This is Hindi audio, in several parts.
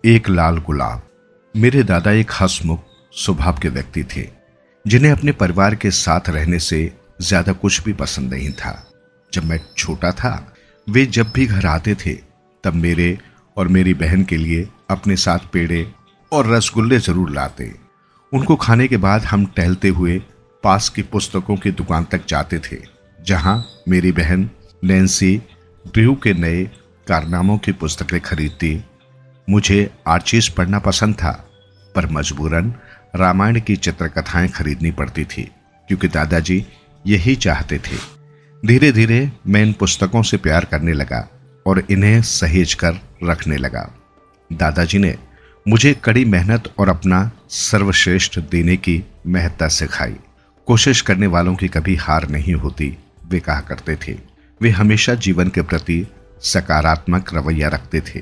एक लाल गुलाब। मेरे दादा एक हंसमुख स्वभाव के व्यक्ति थे, जिन्हें अपने परिवार के साथ रहने से ज्यादा कुछ भी पसंद नहीं था। जब मैं छोटा था, वे जब भी घर आते थे तब मेरे और मेरी बहन के लिए अपने साथ पेड़े और रसगुल्ले जरूर लाते। उनको खाने के बाद हम टहलते हुए पास की पुस्तकों की दुकान तक जाते थे, जहां मेरी बहन नैन्सी ड्रू के नए कारनामों की पुस्तकें खरीदती। मुझे आर्चीज पढ़ना पसंद था, पर मजबूरन रामायण की चित्रकथाएं खरीदनी पड़ती थी, क्योंकि दादाजी यही चाहते थे। धीरे धीरे मैं इन पुस्तकों से प्यार करने लगा और इन्हें सहेज कर रखने लगा। दादाजी ने मुझे कड़ी मेहनत और अपना सर्वश्रेष्ठ देने की महत्ता सिखाई। कोशिश करने वालों की कभी हार नहीं होती, वे कहा करते थे। वे हमेशा जीवन के प्रति सकारात्मक रवैया रखते थे।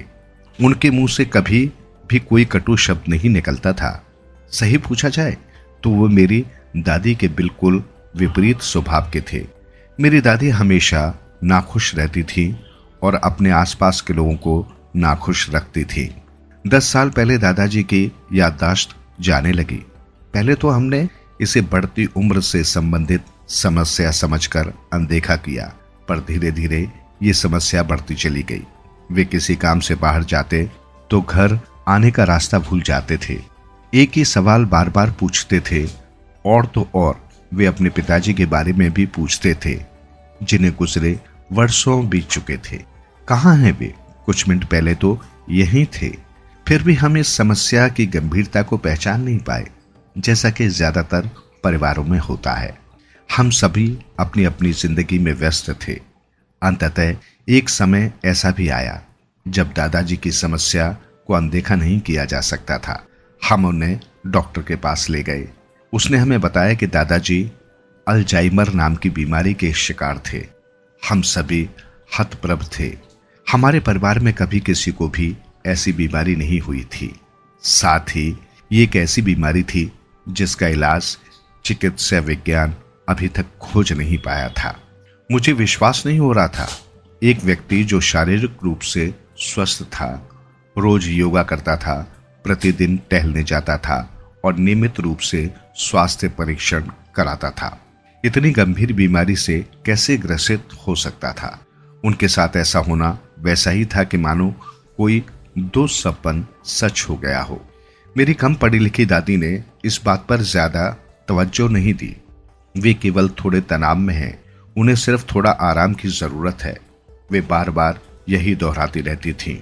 उनके मुंह से कभी भी कोई कटु शब्द नहीं निकलता था। सही पूछा जाए तो वो मेरी दादी के बिल्कुल विपरीत स्वभाव के थे। मेरी दादी हमेशा नाखुश रहती थी और अपने आसपास के लोगों को नाखुश रखती थी। 10 साल पहले दादाजी की याददाश्त जाने लगी। पहले तो हमने इसे बढ़ती उम्र से संबंधित समस्या समझकर अनदेखा किया, पर धीरे धीरे ये समस्या बढ़ती चली गई। वे किसी काम से बाहर जाते तो घर आने का रास्ता भूल जाते थे। एक ही सवाल बार बार पूछते थे, और तो और वे अपने पिताजी के बारे में भी पूछते थे, जिन्हें गुजरे वर्षों बीत चुके थे। कहाँ हैं वे? कुछ मिनट पहले तो यहीं थे। फिर भी हम इस समस्या की गंभीरता को पहचान नहीं पाए, जैसा कि ज्यादातर परिवारों में होता है। हम सभी अपनी अपनी जिंदगी में व्यस्त थे। अंततः एक समय ऐसा भी आया जब दादाजी की समस्या को अनदेखा नहीं किया जा सकता था। हम उन्हें डॉक्टर के पास ले गए। उसने हमें बताया कि दादाजी अल्जाइमर नाम की बीमारी के शिकार थे। हम सभी हतप्रभ थे। हमारे परिवार में कभी किसी को भी ऐसी बीमारी नहीं हुई थी। साथ ही ये एक ऐसी बीमारी थी जिसका इलाज चिकित्सा विज्ञान अभी तक खोज नहीं पाया था। मुझे विश्वास नहीं हो रहा था। एक व्यक्ति जो शारीरिक रूप से स्वस्थ था, रोज योगा करता था, प्रतिदिन टहलने जाता था और नियमित रूप से स्वास्थ्य परीक्षण कराता था, इतनी गंभीर बीमारी से कैसे ग्रसित हो सकता था? उनके साथ ऐसा होना वैसा ही था कि मानो कोई दुस्सपन सच हो गया हो। मेरी कम पढ़ी लिखी दादी ने इस बात पर ज्यादा तवज्जो नहीं दी। वे केवल थोड़े तनाव में हैं, उन्हें सिर्फ थोड़ा आराम की जरूरत है। वे बार बार यही दोहराती रहती थीं।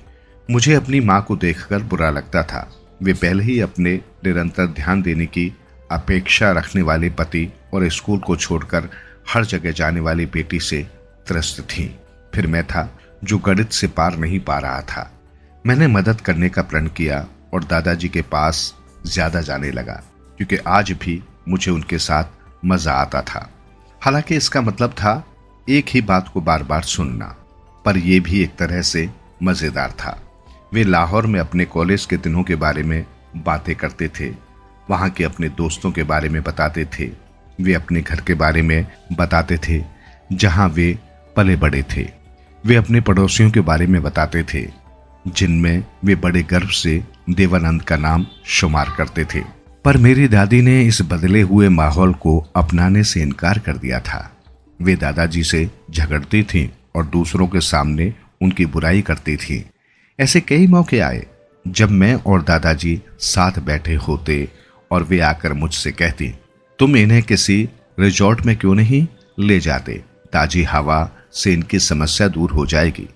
मुझे अपनी माँ को देखकर बुरा लगता था। वे पहले ही अपने निरंतर ध्यान देने की अपेक्षा रखने वाले पति और स्कूल को छोड़कर हर जगह जाने वाली बेटी से त्रस्त थीं। फिर मैं था जो गणित से पार नहीं पा रहा था। मैंने मदद करने का प्रण किया और दादाजी के पास ज्यादा जाने लगा, क्योंकि आज भी मुझे उनके साथ मजा आता था। हालांकि इसका मतलब था एक ही बात को बार बार सुनना, पर यह भी एक तरह से मजेदार था। वे लाहौर में अपने कॉलेज के दिनों के बारे में बातें करते थे, वहां के अपने दोस्तों के बारे में बताते थे। वे अपने घर के बारे में बताते थे जहां वे पले बड़े थे। वे अपने पड़ोसियों के बारे में बताते थे, जिनमें वे बड़े गर्व से देवानंद का नाम शुमार करते थे। पर मेरी दादी ने इस बदले हुए माहौल को अपनाने से इनकार कर दिया था। वे दादाजी से झगड़ती थीं और दूसरों के सामने उनकी बुराई करती थीं। ऐसे कई मौके आए जब मैं और दादाजी साथ बैठे होते और वे आकर मुझसे कहती, तुम इन्हें किसी रिजॉर्ट में क्यों नहीं ले जाते? ताजी हवा से इनकी समस्या दूर हो जाएगी।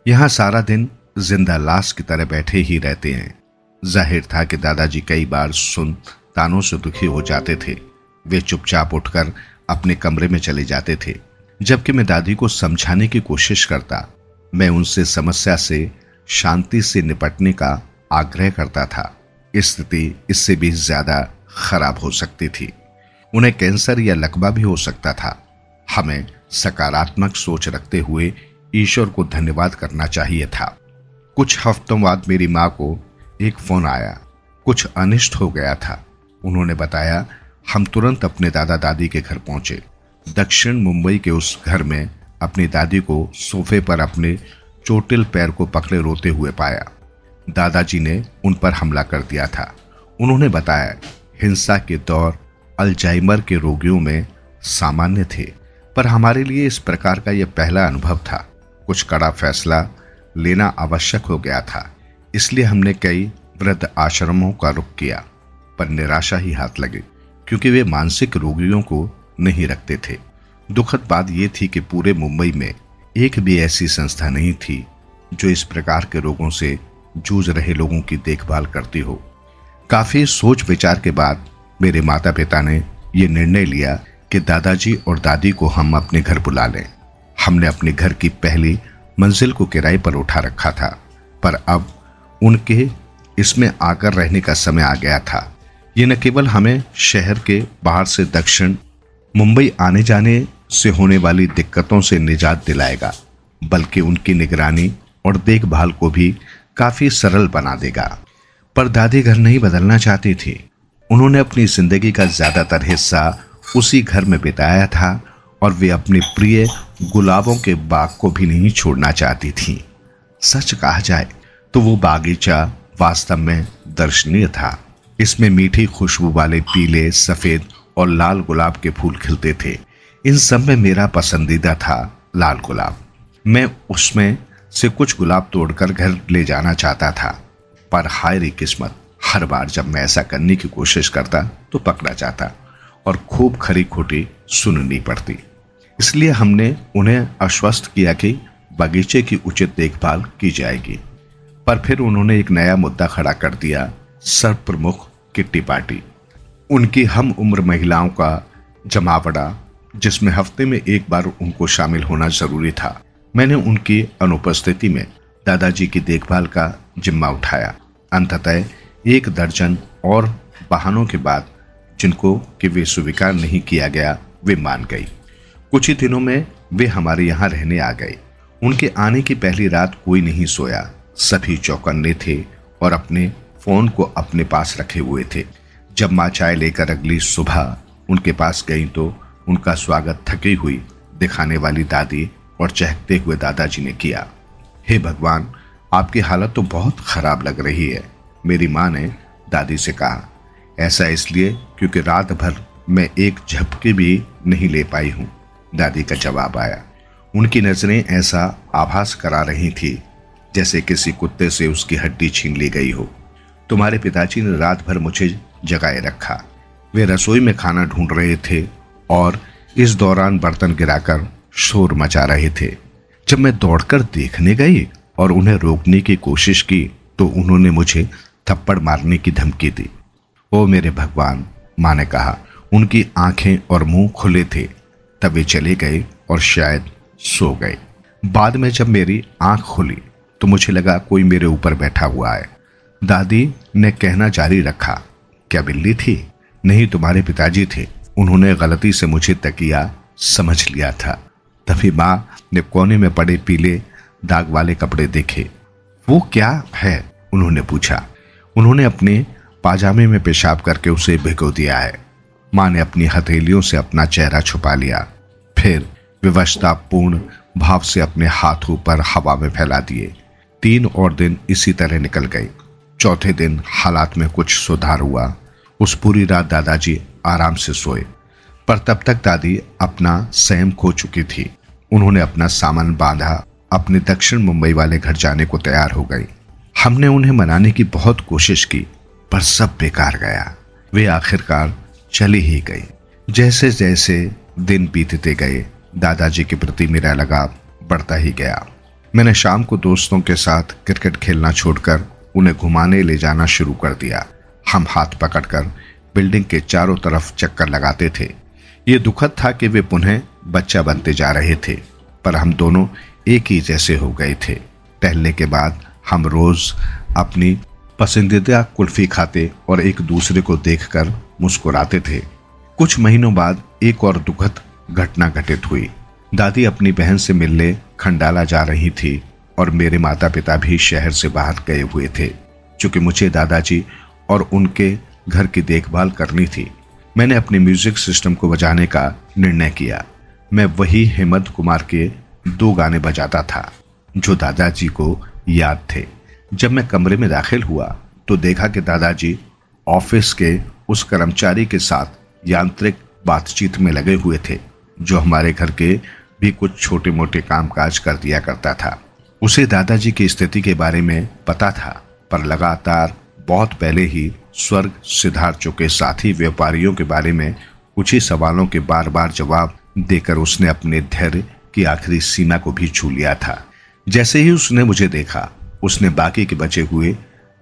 यहाँ सारा दिन जिंदा लाश की तरह बैठे ही रहते हैं। जाहिर था कि दादाजी कई बार सुन तानों से दुखी हो जाते थे। वे चुपचाप उठकर अपने कमरे में चले जाते थे, जबकि मैं दादी को समझाने की कोशिश करता। मैं उनसे समस्या से शांति से निपटने का आग्रह करता था। स्थिति इससे भी ज्यादा खराब हो सकती थी। उन्हें कैंसर या लकवा भी हो सकता था। हमें सकारात्मक सोच रखते हुए ईश्वर को धन्यवाद करना चाहिए था। कुछ हफ्तों बाद मेरी माँ को एक फोन आया। कुछ अनिष्ट हो गया था। उन्होंने बताया। हम तुरंत अपने दादा दादी के घर पहुंचे। दक्षिण मुंबई के उस घर में अपनी दादी को सोफे पर अपने चोटिल पैर को पकड़े रोते हुए पाया। दादाजी ने उन पर हमला कर दिया था। उन्होंने बताया हिंसा के दौर अल्जाइमर के रोगियों में सामान्य थे, पर हमारे लिए इस प्रकार का यह पहला अनुभव था। कुछ कड़ा फैसला लेना आवश्यक हो गया था, इसलिए हमने कई वृद्ध आश्रमों का रुख किया, पर निराशा ही हाथ लगी क्योंकि वे मानसिक रोगियों को नहीं रखते थे। दुखद बात यह थी कि पूरे मुंबई में एक भी ऐसी संस्था नहीं थी जो इस प्रकार के रोगों से जूझ रहे लोगों की देखभाल करती हो। काफी सोच विचार के बाद मेरे माता पिता ने यह निर्णय लिया कि दादाजी और दादी को हम अपने घर बुला लें। हमने अपने घर की पहली मंजिल को किराए पर उठा रखा था, पर अब उनके इसमें आकर रहने का समय आ गया था। ये न केवल हमें शहर के बाहर से दक्षिण मुंबई आने जाने से होने वाली दिक्कतों से निजात दिलाएगा, बल्कि उनकी निगरानी और देखभाल को भी काफी सरल बना देगा। पर दादी घर नहीं बदलना चाहती थी। उन्होंने अपनी जिंदगी का ज्यादातर हिस्सा उसी घर में बिताया था और वे अपने प्रिय गुलाबों के बाग को भी नहीं छोड़ना चाहती थी। सच कहा जाए तो वो बागीचा वास्तव में दर्शनीय था। इसमें मीठी खुशबू वाले पीले, सफेद और लाल गुलाब के फूल खिलते थे। इन सब में मेरा पसंदीदा था लाल गुलाब। मैं उसमें से कुछ गुलाब तोड़कर घर ले जाना चाहता था, पर हाय रे किस्मत, हर बार जब मैं ऐसा करने की कोशिश करता तो पकड़ा जाता और खूब खरी खोटी सुननी पड़ती। इसलिए हमने उन्हें आश्वस्त किया कि बगीचे की उचित देखभाल की जाएगी। पर फिर उन्होंने एक नया मुद्दा खड़ा कर दिया, सर्वप्रमुख किट्टी पार्टी। उनकी हम उम्र महिलाओं का जमावड़ा, जिसमें हफ्ते में एक बार उनको शामिल होना जरूरी था। मैंने उनकी अनुपस्थिति में दादाजी की देखभाल का जिम्मा उठाया। अंततः 1 दर्जन और बहानों के बाद, जिनको कि वे स्वीकार नहीं किया गया, वे मान गई। कुछ ही दिनों में वे हमारे यहाँ रहने आ गए। उनके आने की पहली रात कोई नहीं सोया। सभी चौकन्ने थे और अपने फोन को अपने पास रखे हुए थे। जब माँ चाय लेकर अगली सुबह उनके पास गई तो उनका स्वागत थकी हुई दिखाने वाली दादी और चहकते हुए दादाजी ने किया। हे भगवान, आपकी हालत तो बहुत खराब लग रही है, मेरी माँ ने दादी से कहा। ऐसा इसलिए क्योंकि रात भर मैं एक झपकी भी नहीं ले पाई हूँ, दादी का जवाब आया। उनकी नजरें ऐसा आभास करा रही थी जैसे किसी कुत्ते से उसकी हड्डी छीन ली गई हो। तुम्हारे पिताजी ने रात भर मुझे जगाए रखा। वे रसोई में खाना ढूंढ रहे थे और इस दौरान बर्तन गिराकर शोर मचा रहे थे। जब मैं दौड़कर देखने गई और उन्हें रोकने की कोशिश की तो उन्होंने मुझे थप्पड़ मारने की धमकी दी। ओ मेरे भगवान, माँ ने कहा। उनकी आंखें और मुंह खुले थे। तब वे चले गए और शायद सो गए। बाद में जब मेरी आंख खुली तो मुझे लगा कोई मेरे ऊपर बैठा हुआ है। दादी ने कहना जारी रखा, क्या बिल्ली थी? नहीं, तुम्हारे पिताजी थे। उन्होंने गलती से मुझे तकिया समझ लिया था। तभी माँ ने कोने में पड़े पीले दाग वाले कपड़े देखे। वो क्या है? उन्होंने पूछा। उन्होंने अपने पाजामे में पेशाब करके उसे भिगो दिया है। माँ ने अपनी हथेलियों से अपना चेहरा छुपा लिया, फिर विवशतापूर्ण भाव से अपने हाथ ऊपर हवा में फैला दिए। 3 और दिन इसी तरह निकल गए। चौथे दिन हालात में कुछ सुधार हुआ। उस पूरी रात दादाजी आराम से सोए, पर तब तक दादी अपना संयम खो चुकी थी। उन्होंने अपना सामान बांधा, अपने दक्षिण मुंबई वाले घर जाने को तैयार हो गई। हमने उन्हें मनाने की बहुत कोशिश की, पर सब बेकार गया। वे आखिरकार चली ही गई। जैसे जैसे दिन बीतते गए, दादाजी के प्रति मेरा लगाव बढ़ता ही गया। मैंने शाम को दोस्तों के साथ क्रिकेट खेलना छोड़कर उन्हें घुमाने ले जाना शुरू कर दिया। हम हाथ पकड़कर बिल्डिंग के चारों तरफ चक्कर लगाते थे। ये दुखद था कि वे पुनः बच्चा बनते जा रहे थे, पर हम दोनों एक ही जैसे हो गए थे। टहलने के बाद हम रोज अपनी पसंदीदा कुल्फी खाते और एक दूसरे को देखकर मुस्कुराते थे। कुछ महीनों बाद एक और दुखद घटना घटित हुई। दादी अपनी बहन से मिलने खंडाला जा रही थी और मेरे माता पिता भी शहर से बाहर गए हुए थे। चूंकि मुझे दादाजी और उनके घर की देखभाल करनी थी, मैंने अपने म्यूजिक सिस्टम को बजाने का निर्णय किया। मैं वही हेमंत कुमार के दो गाने बजाता था जो दादाजी को याद थे। जब मैं कमरे में दाखिल हुआ तो देखा कि दादाजी ऑफिस के उस कर्मचारी के साथ यांत्रिक बातचीत में लगे हुए थे जो हमारे घर के भी कुछ छोटे मोटे कामकाज कर दिया करता था। उसे दादाजी की स्थिति के बारे में पता था, पर लगातार बहुत पहले ही स्वर्ग सिधार चुके साथी व्यापारियों के बारे में कुछ ही सवालों के बार बार जवाब देकर उसने अपने धैर्य की आखिरी सीमा को भी छू लिया था। जैसे ही उसने मुझे देखा, उसने बाकी के बचे हुए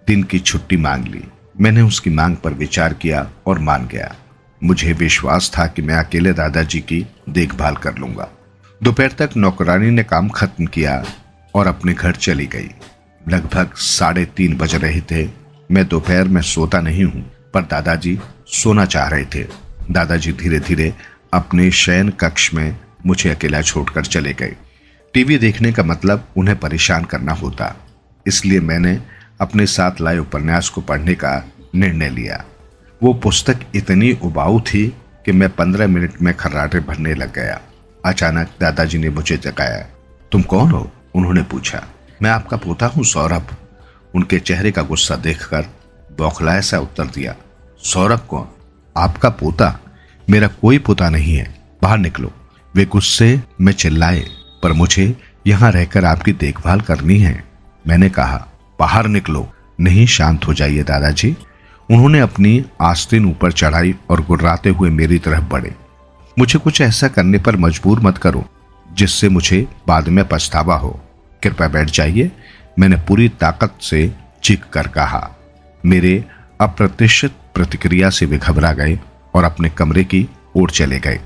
दिन की छुट्टी मांग ली। मैंने उसकी मांग पर विचार किया और मान गया। मुझे विश्वास था कि मैं अकेले दादाजी की देखभाल कर लूंगा। दोपहर तक नौकरानी ने काम खत्म किया और अपने घर चली गई। लगभग 3:30 बज रहे थे। मैं दोपहर में सोता नहीं हूं, पर दादाजी सोना चाह रहे थे। दादाजी धीरे धीरे अपने शयन कक्ष में मुझे अकेला छोड़कर चले गए। टीवी देखने का मतलब उन्हें परेशान करना होता, इसलिए मैंने अपने साथ लाए उपन्यास को पढ़ने का निर्णय लिया। वो पुस्तक इतनी उबाऊ थी कि मैं 15 मिनट में खर्राटे भरने लग गया। अचानक दादाजी ने मुझे जगाया। तुम कौन हो? उन्होंने पूछा। मैं आपका पोता हूं, सौरभ। उनके चेहरे का गुस्सा देखकर बौखलाया सा उत्तर दिया। सौरभ कौन? आपका पोता? मेरा कोई पोता नहीं है, बाहर निकलो। वे गुस्से में चिल्लाए, पर मुझे यहां रहकर आपकी देखभाल करनी है। मैंने कहा, बाहर निकलो। नहीं, शांत हो जाइए दादाजी। उन्होंने अपनी आस्तीन ऊपर चढ़ाई और गुर्राते हुए मेरी तरफ बढ़े। मुझे कुछ ऐसा करने पर मजबूर मत करो जिससे मुझे बाद में पछतावा हो। कृपया बैठ जाइए, मैंने पूरी ताकत से चीख कर कहा। मेरे अप्रत्याशित प्रतिक्रिया से वे घबरा गए और अपने कमरे की ओर चले गए।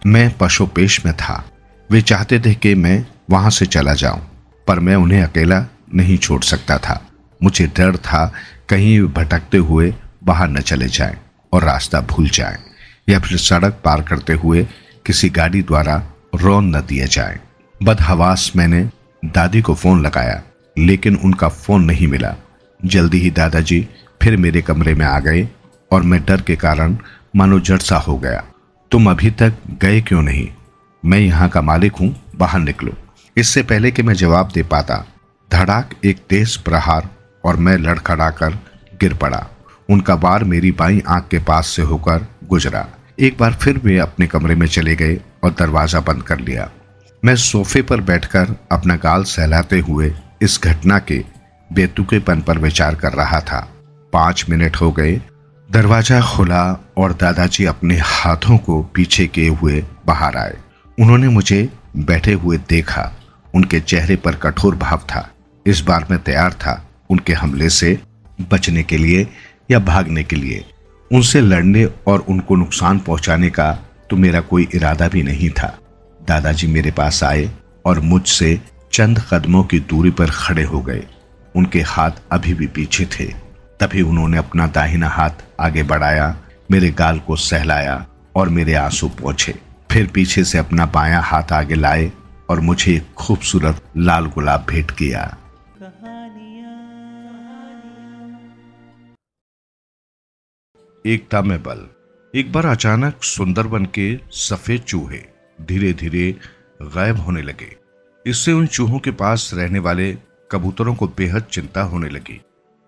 मैं पशोपेश में था। वे चाहते थे कि मैं वहां से चला जाऊं, पर मैं उन्हें अकेला नहीं छोड़ सकता था। मुझे डर था कहीं भटकते हुए बाहर न चले जाएं और रास्ता भूल जाएं, या फिर सड़क पार करते हुए किसी गाड़ी द्वारा रौन न दिया जाए। बदहवास मैंने दादी को फोन लगाया, लेकिन उनका फोन नहीं मिला। जल्दी ही दादाजी फिर मेरे कमरे में आ गए और मैं डर के कारण मानो जड़ सा हो गया। तुम अभी तक गए क्यों नहीं? मैं यहाँ का मालिक हूँ, बाहर निकलो। इससे पहले कि मैं जवाब दे पाता, धड़ाक एक तेज प्रहार और मैं लड़खड़ाकर गिर पड़ा। उनका वार मेरी बाईं आंख के पास से होकर गुजरा। एक बार फिर वे अपने कमरे में चले गए और दरवाजा बंद कर लिया। मैं सोफे पर बैठकर अपना गाल सहलाते हुए इस घटना के बेतुकेपन पर विचार कर रहा था। 5 मिनट हो गए। दरवाजा खुला और दादाजी अपने हाथों को पीछे किए हुए बाहर आए। उन्होंने मुझे बैठे हुए देखा। उनके चेहरे पर कठोर भाव था। इस बार मैं तैयार था उनके हमले से बचने के लिए या भागने के लिए। उनसे लड़ने और उनको नुकसान पहुंचाने का तो मेरा कोई इरादा भी नहीं था। दादाजी मेरे पास आए और मुझसे चंद कदमों की दूरी पर खड़े हो गए। उनके हाथ अभी भी पीछे थे। तभी उन्होंने अपना दाहिना हाथ आगे बढ़ाया, मेरे गाल को सहलाया और मेरे आंसू पोंछे। फिर पीछे से अपना बायां हाथ आगे लाए और मुझे एक खूबसूरत लाल गुलाब भेंट किया। एकता में बल। एक बार अचानक सुंदरबन के सफेद चूहे धीरे धीरे गायब होने लगे। इससे उन चूहों के पास रहने वाले कबूतरों को बेहद चिंता होने लगी।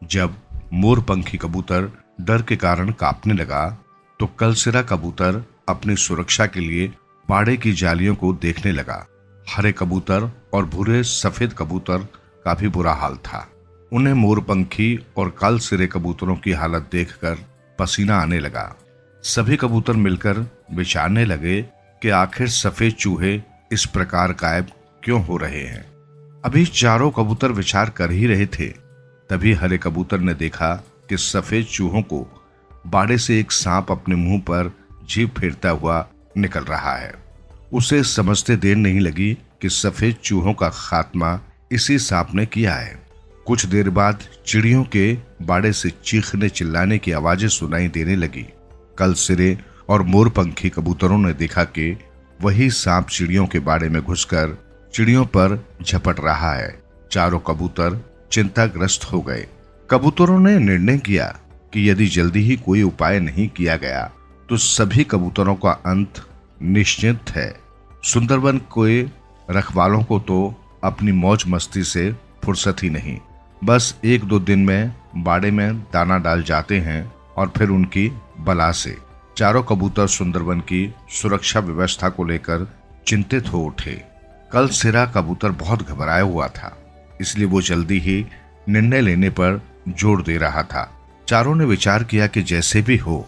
जब मोरपंखी कबूतर डर के कारण कांपने लगा, तो कलसिरा कबूतर अपनी सुरक्षा के लिए बाड़े की जालियों को देखने लगा। हरे कबूतर और भूरे सफेद कबूतर का भी बुरा हाल था। उन्हें मोरपंखी और कलसिरे कबूतरों की हालत देखकर पसीना आने लगा। सभी कबूतर मिलकर विचारने लगे कि आखिर सफेद चूहे इस प्रकार गायब क्यों हो रहे हैं। अभी चारों कबूतर विचार कर ही रहे थे, तभी हरे कबूतर ने देखा कि सफेद चूहों को बाड़े से एक सांप अपने मुंह पर जीभ फेरता हुआ निकल रहा है। उसे समझते देर नहीं लगी कि सफेद चूहों का खात्मा इसी सांप ने किया है। कुछ देर बाद चिड़ियों के बाड़े से चीखने चिल्लाने की आवाजें सुनाई देने लगी। कलसिरे और मोरपंखी कबूतरों ने देखा कि वही सांप चिड़ियों के बाड़े में घुसकर चिड़ियों पर झपट रहा है। चारों कबूतर चिंताग्रस्त हो गए। कबूतरों ने निर्णय किया कि यदि जल्दी ही कोई उपाय नहीं किया गया तो सभी कबूतरों का अंत निश्चित है। सुंदरबन के रखवालों को तो अपनी मौज मस्ती से फुर्सत ही नहीं। बस 1-2 दिन में बाड़े में दाना डाल जाते हैं और फिर उनकी बला से चारों कबूतर सुंदरबन की सुरक्षा व्यवस्था को लेकर चिंतित हो उठे। कल सिरा कबूतर बहुत घबराया हुआ था, इसलिए वो जल्दी ही निर्णय लेने पर जोर दे रहा था। चारों ने विचार किया कि जैसे भी हो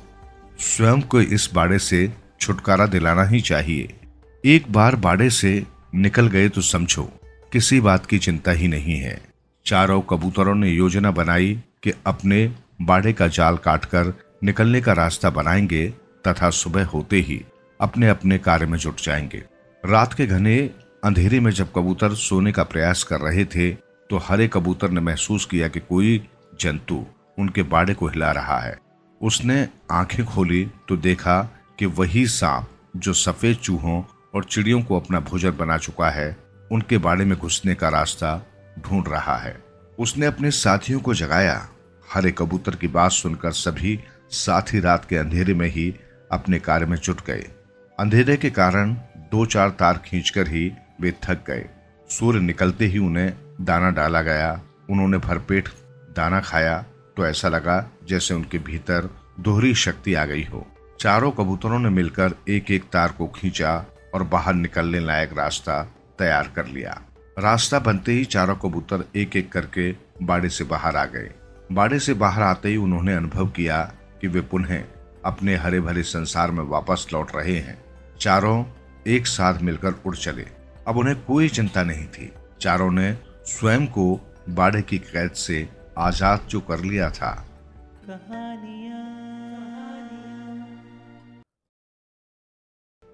स्वयं को इस बाड़े से छुटकारा दिलाना ही चाहिए। एक बार बाड़े से निकल गए तो समझो किसी बात की चिंता ही नहीं है। चारों कबूतरों ने योजना बनाई कि अपने बाड़े का जाल काटकर निकलने का रास्ता बनाएंगे तथा सुबह होते ही अपने अपने कार्य में जुट जाएंगे। रात के घने अंधेरे में जब कबूतर सोने का प्रयास कर रहे थे तो हर एक कबूतर ने महसूस किया कि कोई जंतु उनके बाड़े को हिला रहा है। उसने आंखें खोली तो देखा कि वही सांप जो सफेद चूहों और चिड़ियों को अपना भोजन बना चुका है, उनके बाड़े में घुसने का रास्ता ढूंढ रहा है। उसने अपने साथियों को जगाया। हर एक कबूतर की बात सुनकर सभी साथी रात के अंधेरे में ही अपने कार्य में जुट गए। अंधेरे के कारण 2-4 तार खींचकर ही वे थक गए। सूर्य निकलते ही उन्हें दाना डाला गया। उन्होंने भरपेट दाना खाया तो ऐसा लगा जैसे उनके भीतर दोहरी शक्ति आ गई हो। चारों कबूतरों ने मिलकर एक एक तार को खींचा और बाहर निकलने लायक रास्ता तैयार कर लिया। रास्ता बनते ही चारों कबूतर एक एक करके बाड़े से बाहर आ गए। बाड़े से बाहर आते ही उन्होंने अनुभव किया कि वे पुनः अपने हरे भरे संसार में वापस लौट रहे हैं। चारों एक साथ मिलकर उड़ चले। अब उन्हें कोई चिंता नहीं थी। चारों ने स्वयं को बाड़े की कैद से आजाद जो कर लिया था।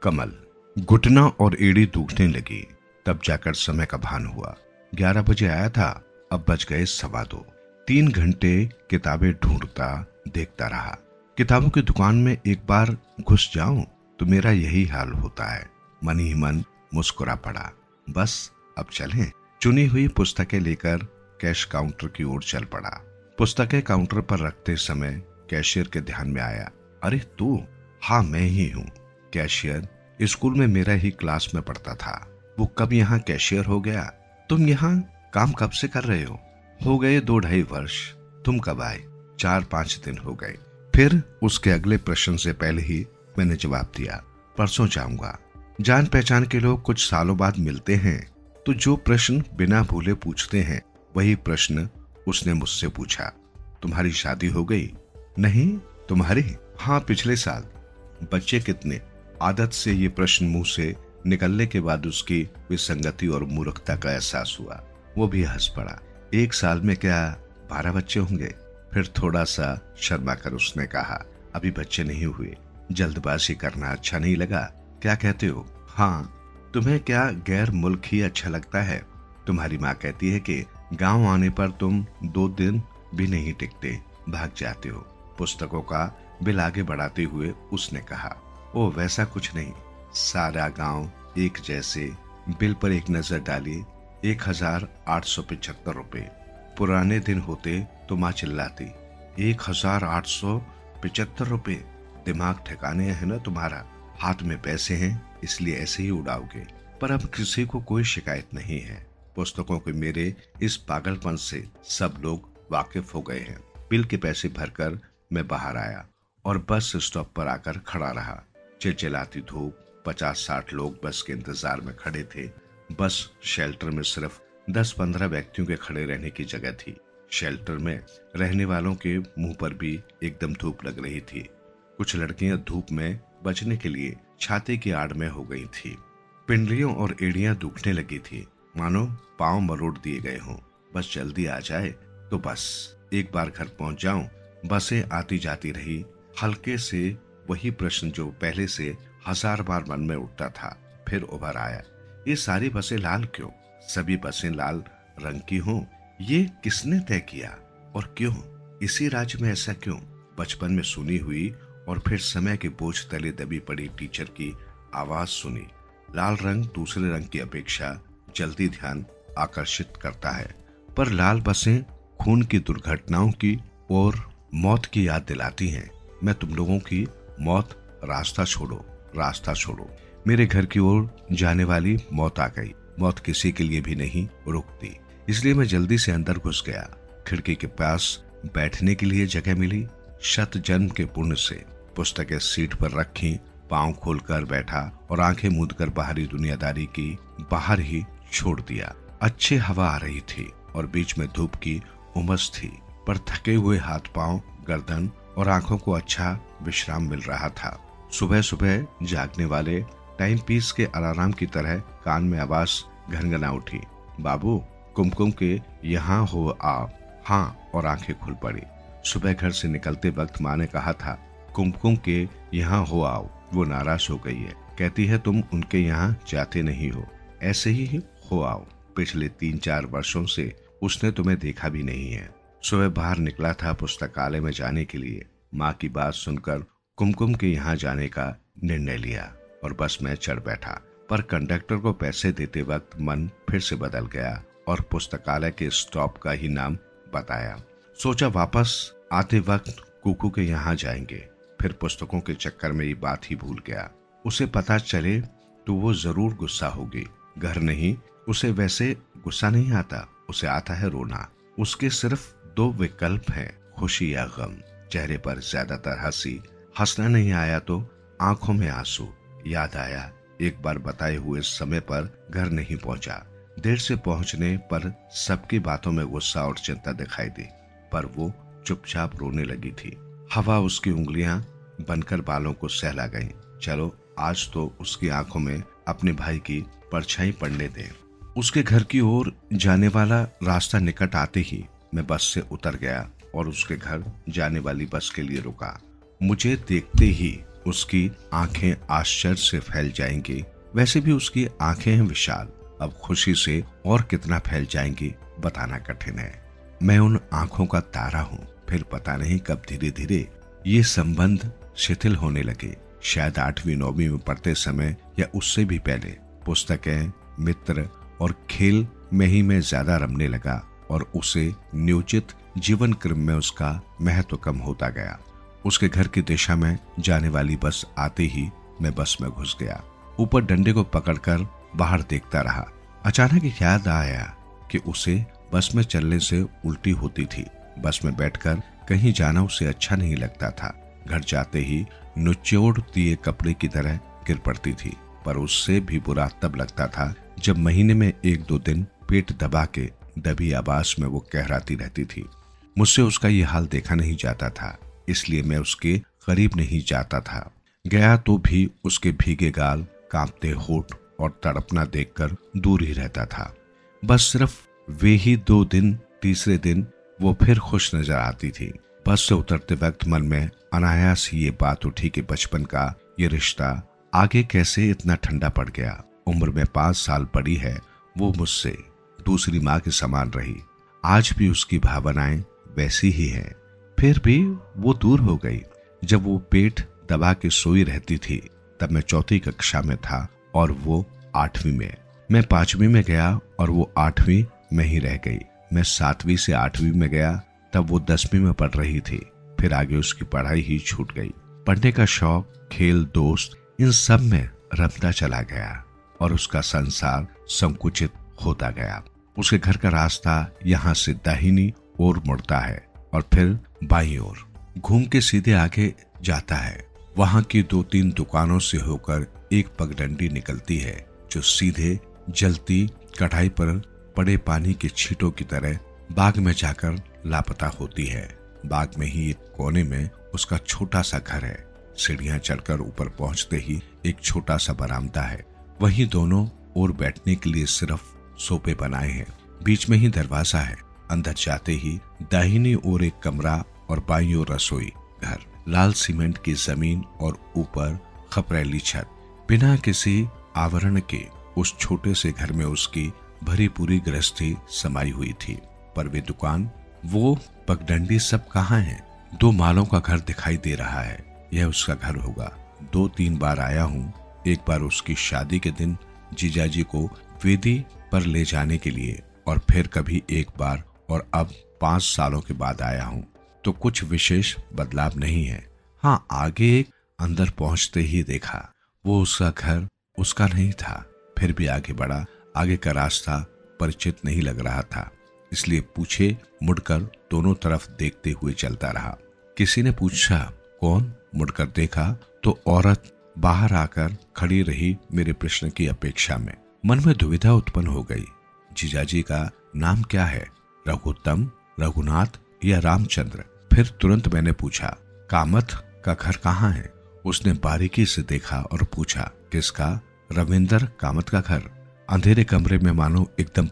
कमल घुटना और एड़ी दुखने लगी। तब जाकर समय का भान हुआ। 11 बजे आया था, अब बज गए 2:15। 3 घंटे किताबें ढूंढता देखता रहा। किताबों की दुकान में एक बार घुस जाऊं तो मेरा यही हाल होता है। मन ही मन मुस्कुरा पड़ा। बस अब चलें। चुनी हुई पुस्तकें लेकर कैश काउंटर की ओर चल पड़ा। पुस्तकें काउंटर पर रखते समय कैशियर के ध्यान में आया। अरे तू? हाँ मैं ही हूँ। कैशियर स्कूल में मेरा ही क्लास में पढ़ता था। वो कब यहाँ कैशियर हो गया? तुम यहाँ काम कब से कर रहे हो? हो गए 2-2.5 वर्ष। तुम कब आए? 4-5 दिन हो गए। फिर उसके अगले प्रश्न से पहले ही मैंने जवाब दिया, परसों जाऊंगा। जान पहचान के लोग कुछ सालों बाद मिलते हैं तो जो प्रश्न बिना भूले पूछते हैं वही प्रश्न उसने मुझसे पूछा। तुम्हारी शादी हो गई? नहीं। तुम्हारी? हाँ पिछले साल। बच्चे कितने? आदत से ये प्रश्न मुंह से निकलने के बाद उसकी विसंगति और मूर्खता का एहसास हुआ। वो भी हंस पड़ा। 1 साल में क्या 12 बच्चे होंगे? फिर थोड़ा सा शर्मा कर उसने कहा, अभी बच्चे नहीं हुए। जल्दबाजी करना अच्छा नहीं लगा। क्या कहते हो? हाँ। तुम्हें क्या गैर मुल्क ही अच्छा लगता है? तुम्हारी माँ कहती है कि गांव आने पर तुम 2 दिन भी नहीं टिकते, भाग जाते हो। पुस्तकों का बिल आगे बढ़ाते हुए उसने कहा, ओ वैसा कुछ नहीं। सारा गांव एक जैसे। बिल पर एक नजर डाली। 1875 रुपए। पुराने दिन होते तो माँ चिल्लाती, 1875 रुपए? दिमाग ठिकाने है ना तुम्हारा? हाथ में पैसे हैं इसलिए ऐसे ही उड़ाओगे। पर अब किसी को कोई शिकायत नहीं है। पुस्तकों के मेरे इस पागलपन से सब लोग वाकिफ हो गए हैं। बिल के पैसे भरकर मैं बाहर आया और बस स्टॉप पर आकर खड़ा रहा। चिलचिलाती धूप, 50-60 लोग बस के इंतजार में खड़े थे। बस शेल्टर में सिर्फ 10-15 व्यक्तियों के खड़े रहने की जगह थी। शेल्टर में रहने वालों के मुंह पर भी एकदम धूप लग रही थी। कुछ लड़कियां धूप में बचने के लिए छाते की आड़ में हो गई थी। पिंडलियों और एड़ियां दुखने लगी थी, मानो पांव मरोड़ दिए गए हों। बस जल्दी आ जाए तो बस एक बार घर पहुंच जाऊं। बसें आती जाती रही। हल्के से वही प्रश्न जो पहले से 1000 बार मन में उठता था फिर उभर आया, ये सारी बसें लाल क्यों? सभी बसें लाल रंग की हों, ये किसने तय किया और क्यों? इसी राज्य में ऐसा क्यों? बचपन में सुनी हुई और फिर समय के बोझ तले दबी पड़ी टीचर की आवाज सुनी। लाल रंग दूसरे रंग की अपेक्षा जल्दी ध्यान आकर्षित करता है, पर लाल बसें खून की दुर्घटनाओं की और मौत की याद दिलाती हैं। मैं तुम लोगों की मौत, रास्ता छोड़ो, रास्ता छोड़ो। मेरे घर की ओर जाने वाली मौत आ गई। मौत किसी के लिए भी नहीं रुकती, इसलिए मैं जल्दी से अंदर घुस गया। खिड़की के पास बैठने के लिए जगह मिली। शत जन्म के पुण्य से पुस्तकें सीट पर रखी, पांव खोलकर बैठा और आंखें मूंदकर बाहरी दुनियादारी की बाहर ही छोड़ दिया। अच्छी हवा आ रही थी और बीच में धूप की उमस थी, पर थके हुए हाथ पांव, गर्दन और आंखों को अच्छा विश्राम मिल रहा था। सुबह सुबह जागने वाले टाइम पीस के अलार्म की तरह कान में आवाज घनघना उठी, बाबू कुमकुम के यहाँ हो आप। हाँ, और आंखें खुल पड़ी। सुबह घर से निकलते वक्त माँ ने कहा था, कुमकुम के यहाँ हो आओ। वो नाराज हो गई है, कहती है तुम उनके यहाँ जाते नहीं हो, ऐसे ही हो आओ। पिछले 3-4 वर्षों से उसने तुम्हें देखा भी नहीं है। सुबह बाहर निकला था पुस्तकालय में जाने के लिए। माँ की बात सुनकर कुमकुम के यहाँ जाने का निर्णय लिया और बस में चढ़ बैठा, पर कंडक्टर को पैसे देते वक्त मन फिर से बदल गया और पुस्तकालय के स्टॉप का ही नाम बताया। सोचा वापस आते वक्त कुकू के यहाँ जाएंगे। फिर पुस्तकों के चक्कर में ये बात ही भूल गया। उसे पता चले तो वो जरूर गुस्सा होगी। घर नहीं, उसे वैसे गुस्सा नहीं आता, उसे आता है रोना। उसके सिर्फ 2 विकल्प हैं, खुशी या गम। चेहरे पर ज्यादातर हंसी, हंसना नहीं आया तो आंखों में आंसू। याद आया एक बार बताए हुए समय पर घर नहीं पहुंचा। देर से पहुंचने पर सबकी बातों में गुस्सा और चिंता दिखाई दी, पर वो चुपचाप रोने लगी थी। हवा उसकी उंगलियां बनकर बालों को सहला गई। चलो आज तो उसकी आंखों में अपने भाई की परछाई पड़ने दे। उसके घर की ओर जाने वाला रास्ता निकट आते ही मैं बस से उतर गया और उसके घर जाने वाली बस के लिए रुका। मुझे देखते ही उसकी आंखें आश्चर्य से फैल जाएंगी। वैसे भी उसकी आंखें हैं विशाल, अब खुशी से और कितना फैल जाएंगी बताना कठिन है। मैं उन आंखों का तारा हूँ। फिर पता नहीं कब धीरे धीरे ये संबंध शिथिल होने लगे। शायद 8वीं 9वीं में पढ़ते समय या उससे भी पहले पुस्तकें, मित्र और खेल में ही मैं ज्यादा रमने लगा और उसे नियोजित जीवन क्रम में उसका महत्व कम होता गया। उसके घर की दिशा में जाने वाली बस आते ही मैं बस में घुस गया। ऊपर डंडे को पकड़कर बाहर देखता रहा। अचानक याद आया कि उसे बस में चलने से उल्टी होती थी। बस में बैठकर कहीं जाना उसे अच्छा नहीं लगता था। घर जाते ही निचोड़ दिए कपड़े की तरह गिर पड़ती थी, पर उससे भी बुरा तब लगता था जब महीने में 1-2 दिन पेट दबा के दबी आवाज में वो कहराती रहती थी। मुझसे उसका ये हाल देखा नहीं जाता था, इसलिए मैं उसके करीब नहीं जाता था। गया तो भी उसके भीगे गाल, कांपते होठ और तड़पना देखकर दूर ही रहता था। बस सिर्फ वे ही 2 दिन, तीसरे दिन वो फिर खुश नजर आती थी। बस से उतरते वक्त मन में अनायास ही ये बात उठी कि बचपन का ये रिश्ता आगे कैसे इतना ठंडा पड़ गया। उम्र में 5 साल बड़ी है वो मुझसे, दूसरी माँ के समान रही। आज भी उसकी भावनाएं वैसी ही हैं। फिर भी वो दूर हो गई। जब वो पेट दबा के सोई रहती थी तब मैं 4वीं कक्षा में था और वो 8वीं में। मैं 5वीं में गया और वो 8वीं में ही रह गई। मैं 7वीं से 8वीं में गया तब वो 10वीं में पढ़ रही थी। फिर आगे उसकी पढ़ाई ही छूट गई। पढ़ने का शौक, खेल, दोस्त, इन सब में रमता चला गया और उसका संसार संकुचित होता गया। उसके घर का रास्ता यहाँ से दाहिनी ओर मुड़ता है और फिर बाईं ओर घूम के सीधे आगे जाता है। वहाँ की 2-3 दुकानों से होकर एक पगडंडी निकलती है जो सीधे जलती कढ़ाई पर पड़े पानी के छींटों की तरह बाग में जाकर लापता होती है। बाग में ही एक कोने में उसका छोटा सा घर है। सीढ़ियां चढ़कर ऊपर पहुंचते ही एक छोटा सा बरामदा है। वहीं दोनों ओर बैठने के लिए सिर्फ सोफे बनाए हैं। बीच में ही दरवाजा है। अंदर जाते ही दाहिनी ओर एक कमरा और बाईं ओर रसोई घर। लाल सीमेंट की जमीन और ऊपर खपरेली छत। बिना किसी आवरण के उस छोटे से घर में उसकी भरी पूरी गृहस्थी समाई हुई थी। पर वे दुकान, वो पगडंडी सब कहाँ है? 2 मालों का घर दिखाई दे रहा है। यह उसका घर होगा। 2-3 बार आया हूँ। एक बार उसकी शादी के दिन जीजाजी को वेदी पर ले जाने के लिए और फिर कभी एक बार, और अब 5 सालों के बाद आया हूँ। तो कुछ विशेष बदलाव नहीं है। हाँ, आगे एक अंदर पहुंचते ही देखा वो उसका घर उसका नहीं था। फिर भी आगे बढ़ा। आगे का रास्ता परिचित नहीं लग रहा था, इसलिए पूछे मुड़कर दोनों तरफ देखते हुए चलता रहा। किसी ने पूछा, कौन? मुड़कर देखा तो औरत बाहर आकर खड़ी रही मेरे प्रश्न की अपेक्षा में। मन में दुविधा उत्पन्न हो गई। जीजाजी का नाम क्या है? रघुत्तम, रघुनाथ या रामचंद्र? फिर तुरंत मैंने पूछा, कामत का घर कहाँ है? उसने बारीकी से देखा और पूछा, किसका? रविंदर कामत का घर। अंधेरे कमरे में मानो एकदम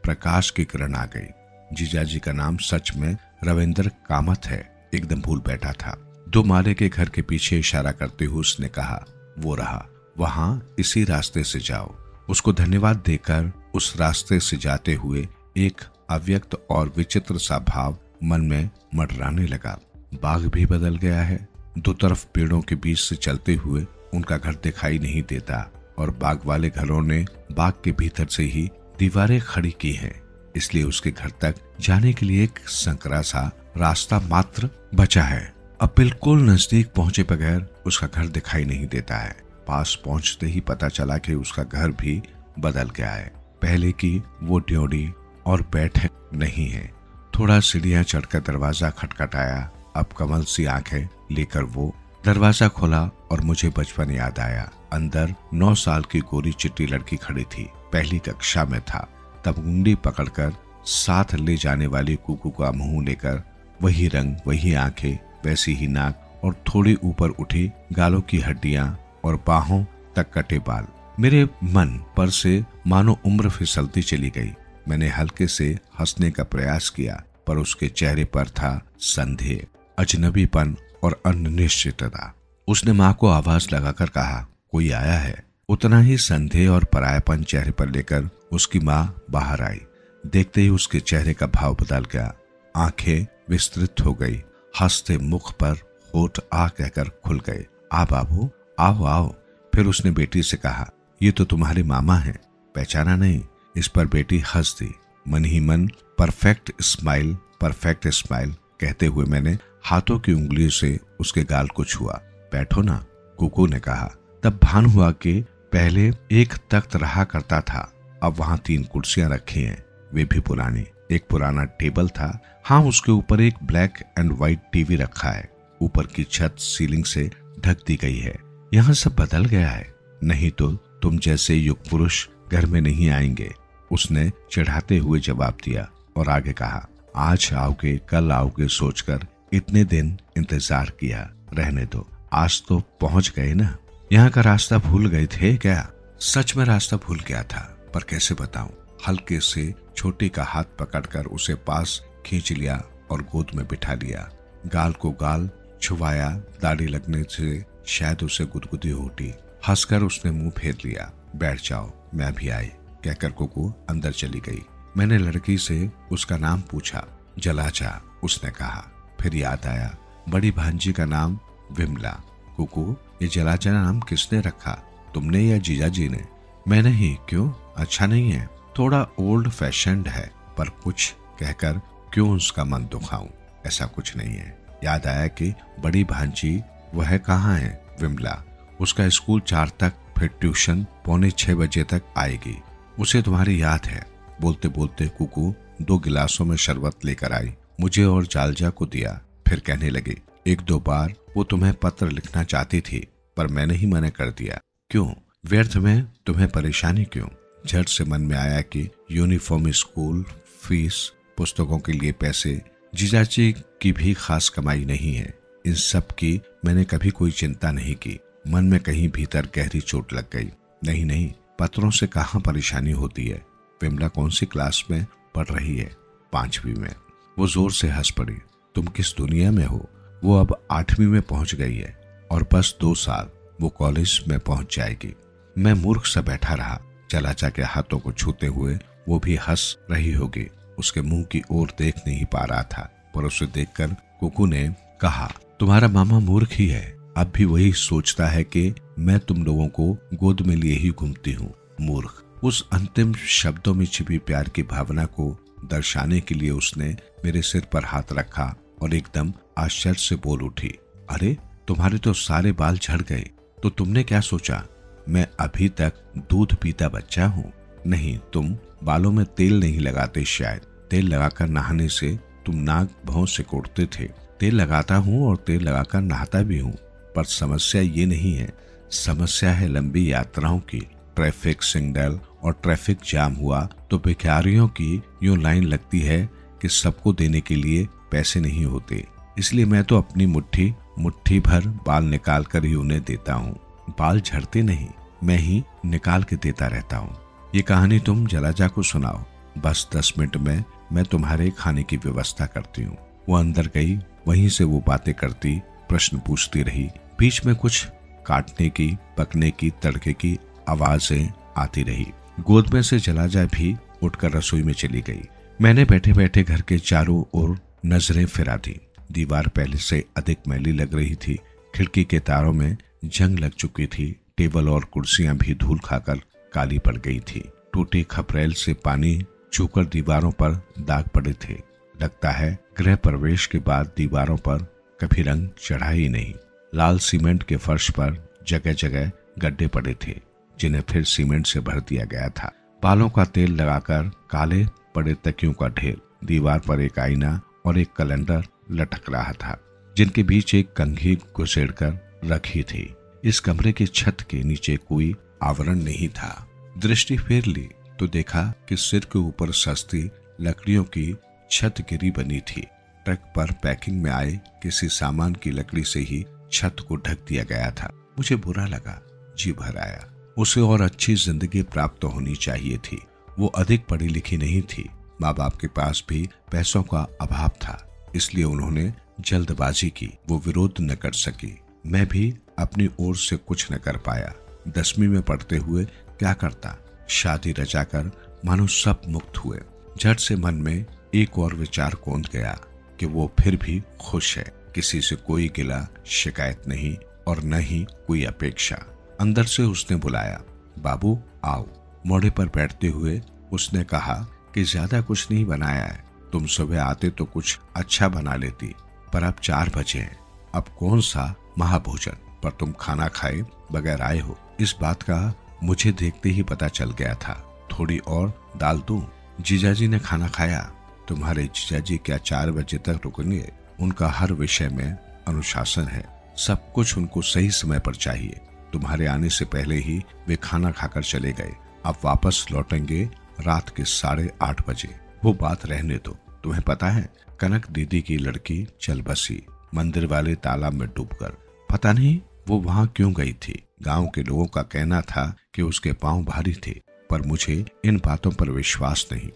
प्रकाश की किरण आ गई। जीजाजी का नाम सच में रविंदर कामत है, एकदम भूल बैठा था। 2 माले के घर के पीछे इशारा करते हुए उसने कहा, वो रहा, वहां इसी रास्ते से जाओ। उसको धन्यवाद देकर उस रास्ते से जाते हुए एक अव्यक्त और विचित्र सा भाव मन में मंडराने लगा। बाग भी बदल गया है। 2 तरफ पेड़ों के बीच से चलते हुए उनका घर दिखाई नहीं देता और बाग वाले घरों ने बाग के भीतर से ही दीवारें खड़ी की हैं, इसलिए उसके घर तक जाने के लिए एक संकरा सा रास्ता मात्र बचा है। अब बिल्कुल नजदीक पहुंचे बगैर उसका घर दिखाई नहीं देता है। पास पहुंचते ही पता चला कि उसका घर भी बदल गया है। पहले की वो ड्योढ़ी और बैठक नहीं है। थोड़ा सीढ़ियां चढ़कर दरवाजा खटखटाया। अब कमल सी आंखें लेकर वो दरवाजा खोला और मुझे बचपन याद आया। अंदर 9 साल की गोरी चिट्टी लड़की खड़ी थी। पहली कक्षा में था तब उंगली पकड़कर साथ ले जाने वाली कुकू का मुंह लेकर, वही रंग, वही आंखें, वैसी ही नाक और थोड़ी ऊपर उठी गालों की हड्डियां और बाहों तक कटे बाल। मेरे मन पर से मानो उम्र फिसलती चली गई। मैंने हल्के से हंसने का प्रयास किया, पर उसके चेहरे पर था संदेह, अजनबीपन और अनिश्चितता। उसने माँ को आवाज लगाकर कहा, कोई आया है? उतना ही संदेह और परायापन चेहरे पर लेकर उसकी माँ बाहर आई। देखते ही उसके चेहरे का भाव बदल गया। आंखें विस्तृत हो गई। हंसते मुख पर होठ आ कहकर खुल गए। आ बाबू, आओ आओ। फिर उसने बेटी से कहा, ये तो तुम्हारे मामा हैं, पहचाना नहीं? इस पर बेटी हंस दी। मन ही मन परफेक्ट स्माइल कहते हुए मैंने हाथों की उंगलियों से उसके गाल को छुआ। बैठो ना, कुकू ने कहा। तब भान हुआ कि पहले एक तख्त रहा करता था, अब वहां 3 कुर्सियां रखी हैं, वे भी पुरानी। एक पुराना टेबल था, हाँ, उसके ऊपर एक ब्लैक एंड व्हाइट टीवी रखा है। ऊपर की छत सीलिंग से ढक दी गई है। यहाँ सब बदल गया है, नहीं तो तुम जैसे युग पुरुष घर में नहीं आएंगे, उसने चिढ़ाते हुए जवाब दिया और आगे कहा, आज आओगे कल आओगे सोचकर इतने दिन इंतजार किया, रहने दो, आज तो पहुंच गए ना। यहाँ का रास्ता भूल गए थे क्या? सच में रास्ता भूल गया था, पर कैसे बताऊं। हल्के से छोटी का हाथ पकड़कर उसे पास खींच लिया और गोद में बिठा लिया। गाल को गाल छुवाया। दाढ़ी लगने से शायद उसे गुदगुदी उठी। हंसकर उसने मुंह फेर लिया। बैठ जाओ, मैं भी आई, कहकर कुकू अंदर चली गई। मैंने लड़की से उसका नाम पूछा। जलाचा, उसने कहा। फिर याद आया, बड़ी भांजी का नाम विमला। कुकू, ये जलाचा नाम किसने रखा, तुमने या जीजाजी ने? मैंने ही। क्यों, अच्छा नहीं है? थोड़ा ओल्ड फैशन्ड है, पर कुछ कहकर क्यों उसका मन दुखाऊं? ऐसा कुछ नहीं है। याद आया कि बड़ी भांजी वह कहाँ है? विमला। उसका स्कूल 4 तक, फिर ट्यूशन 5:45 बजे तक आएगी। उसे तुम्हारी याद है? बोलते बोलते कुकू 2 गिलासों में शरबत लेकर आई, मुझे और जालजा को दिया। फिर कहने लगी, 1-2 बार वो तुम्हें पत्र लिखना चाहती थी, पर मैंने ही मना कर दिया। क्यों? व्यर्थ में तुम्हें परेशानी क्यों? झट से मन में आया कि यूनिफॉर्म, स्कूल फीस, पुस्तकों के लिए पैसे, जीजाजी की भी खास कमाई नहीं है। इन सब की मैंने कभी कोई चिंता नहीं की। मन में कहीं भीतर गहरी चोट लग गई। नहीं, पत्रों से कहाँ परेशानी होती है। विमला कौन सी क्लास में पढ़ रही है? 5वीं में। वो जोर से हंस पड़ी। तुम किस दुनिया में हो? वो अब 8वीं में पहुंच गई है और बस 2 साल वो कॉलेज में पहुंच जाएगी। मैं मूर्ख सा बैठा रहा। जलाचा के हाथों को छूते हुए वो भी हंस रही होगी। उसके मुंह की ओर देख नहीं पा रहा था, पर उसे देखकर कुकू ने कहा, तुम्हारा मामा मूर्ख ही है। अब भी वही सोचता है कि मैं तुम लोगों को गोद में लिए ही घूमती हूँ। मूर्ख। उस अंतिम शब्दों में छिपी प्यार की भावना को दर्शाने के लिए उसने मेरे सिर पर हाथ रखा और एकदम आश्चर्य से बोल उठी, अरे तुम्हारे तो सारे बाल झड़ गए, तो तुमने क्या सोचा? मैं अभी तक दूध पीता बच्चा हूँ। नहीं, तुम बालों में तेल नहीं लगाते शायद। तेल लगाकर नहाने से तुम नाक भौं सिकोड़ते थे। तेल लगाता हूँ और तेल लगाकर नहाता भी हूँ, पर समस्या ये नहीं है। समस्या है लंबी यात्राओं की। ट्रैफिक सिग्नल और ट्रैफिक जाम हुआ तो भिखारियों की यूं लाइन लगती है कि सबको देने के लिए पैसे नहीं होते। इसलिए मैं तो अपनी मुट्ठी भर बाल निकाल कर ही उन्हें देता हूँ। बाल झड़ते नहीं, मैं ही निकाल के देता रहता हूँ। ये कहानी तुम जलाजा को सुनाओ, बस 10 मिनट में मैं तुम्हारे खाने की व्यवस्था करती हूँ। वो अंदर गई, वहीं से वो बातें करती, प्रश्न पूछती रही। बीच में कुछ काटने की, पकने की, तड़के की आवाजें आती रही। गोद में से जलाजा भी उठकर रसोई में चली गई। मैंने बैठे बैठे घर के चारों ओर नजरें फिरा दी। दीवार पहले से अधिक मैली लग रही थी। खिड़की के तारों में जंग लग चुकी थी। टेबल और कुर्सियां भी धूल खाकर काली पड़ गई थी। टूटी खपरेल से पानी छूकर दीवारों पर दाग पड़े थे। लगता है गृह प्रवेश के बाद दीवारों पर कभी रंग चढ़ा ही नहीं। लाल सीमेंट के फर्श पर जगह जगह गड्ढे पड़े थे, जिन्हें फिर सीमेंट से भर दिया गया था। बालों का तेल लगाकर काले पड़े तकियों का ढेर। दीवार पर एक आईना और एक कैलेंडर लटक रहा था, जिनके बीच एक कंघी घुसेड़कर रखी थी। इस कमरे की छत के नीचे कोई आवरण नहीं था। दृष्टि फेर ली तो देखा कि सिर के ऊपर सस्ती लकड़ियों की छत गिरी बनी थी। ट्रक पर पैकिंग में आए किसी सामान की लकड़ी से ही छत को ढक दिया गया था। मुझे बुरा लगा, जी भर आया। उसे और अच्छी जिंदगी प्राप्त होनी चाहिए थी। वो अधिक पढ़ी लिखी नहीं थी। माँ बाप के पास भी पैसों का अभाव था, इसलिए उन्होंने जल्दबाजी की। वो विरोध न कर सकी। मैं भी अपनी ओर से कुछ न कर पाया। 10वीं में पढ़ते हुए क्या करता? शादी रचाकर मानो सब मुक्त हुए। झट से मन में एक और विचार कौंध गया कि वो फिर भी खुश है। किसी से कोई गिला शिकायत नहीं और न ही कोई अपेक्षा। अंदर से उसने बुलाया, बाबू आओ। मोड़े पर बैठते हुए उसने कहा कि ज्यादा कुछ नहीं बनाया है। तुम सुबह आते तो कुछ अच्छा बना लेती, पर अब 4 बजे हैं। अब कौन सा महाभोजन, पर तुम खाना खाए बगैर आए हो। इस बात का मुझे देखते ही पता चल गया था। थोड़ी और दाल दूं? जीजाजी ने खाना खाया। तुम्हारे जीजाजी क्या 4 बजे तक रुकेंगे? उनका हर विषय में अनुशासन है। सब कुछ उनको सही समय पर चाहिए। तुम्हारे आने से पहले ही वे खाना खाकर चले गए। अब वापस लौटेंगे रात के 8:30 बजे। वो बात रहने दो। तुम्हें पता है, कनक दीदी की लड़की चल बसी मंदिर वाले तालाब में डूबकर। पता नहीं वो वहां क्यों गई थी। गांव के लोगों का कहना था कि उसके पांव भारी थे, पर मुझे इन बातों पर विश्वास नहीं।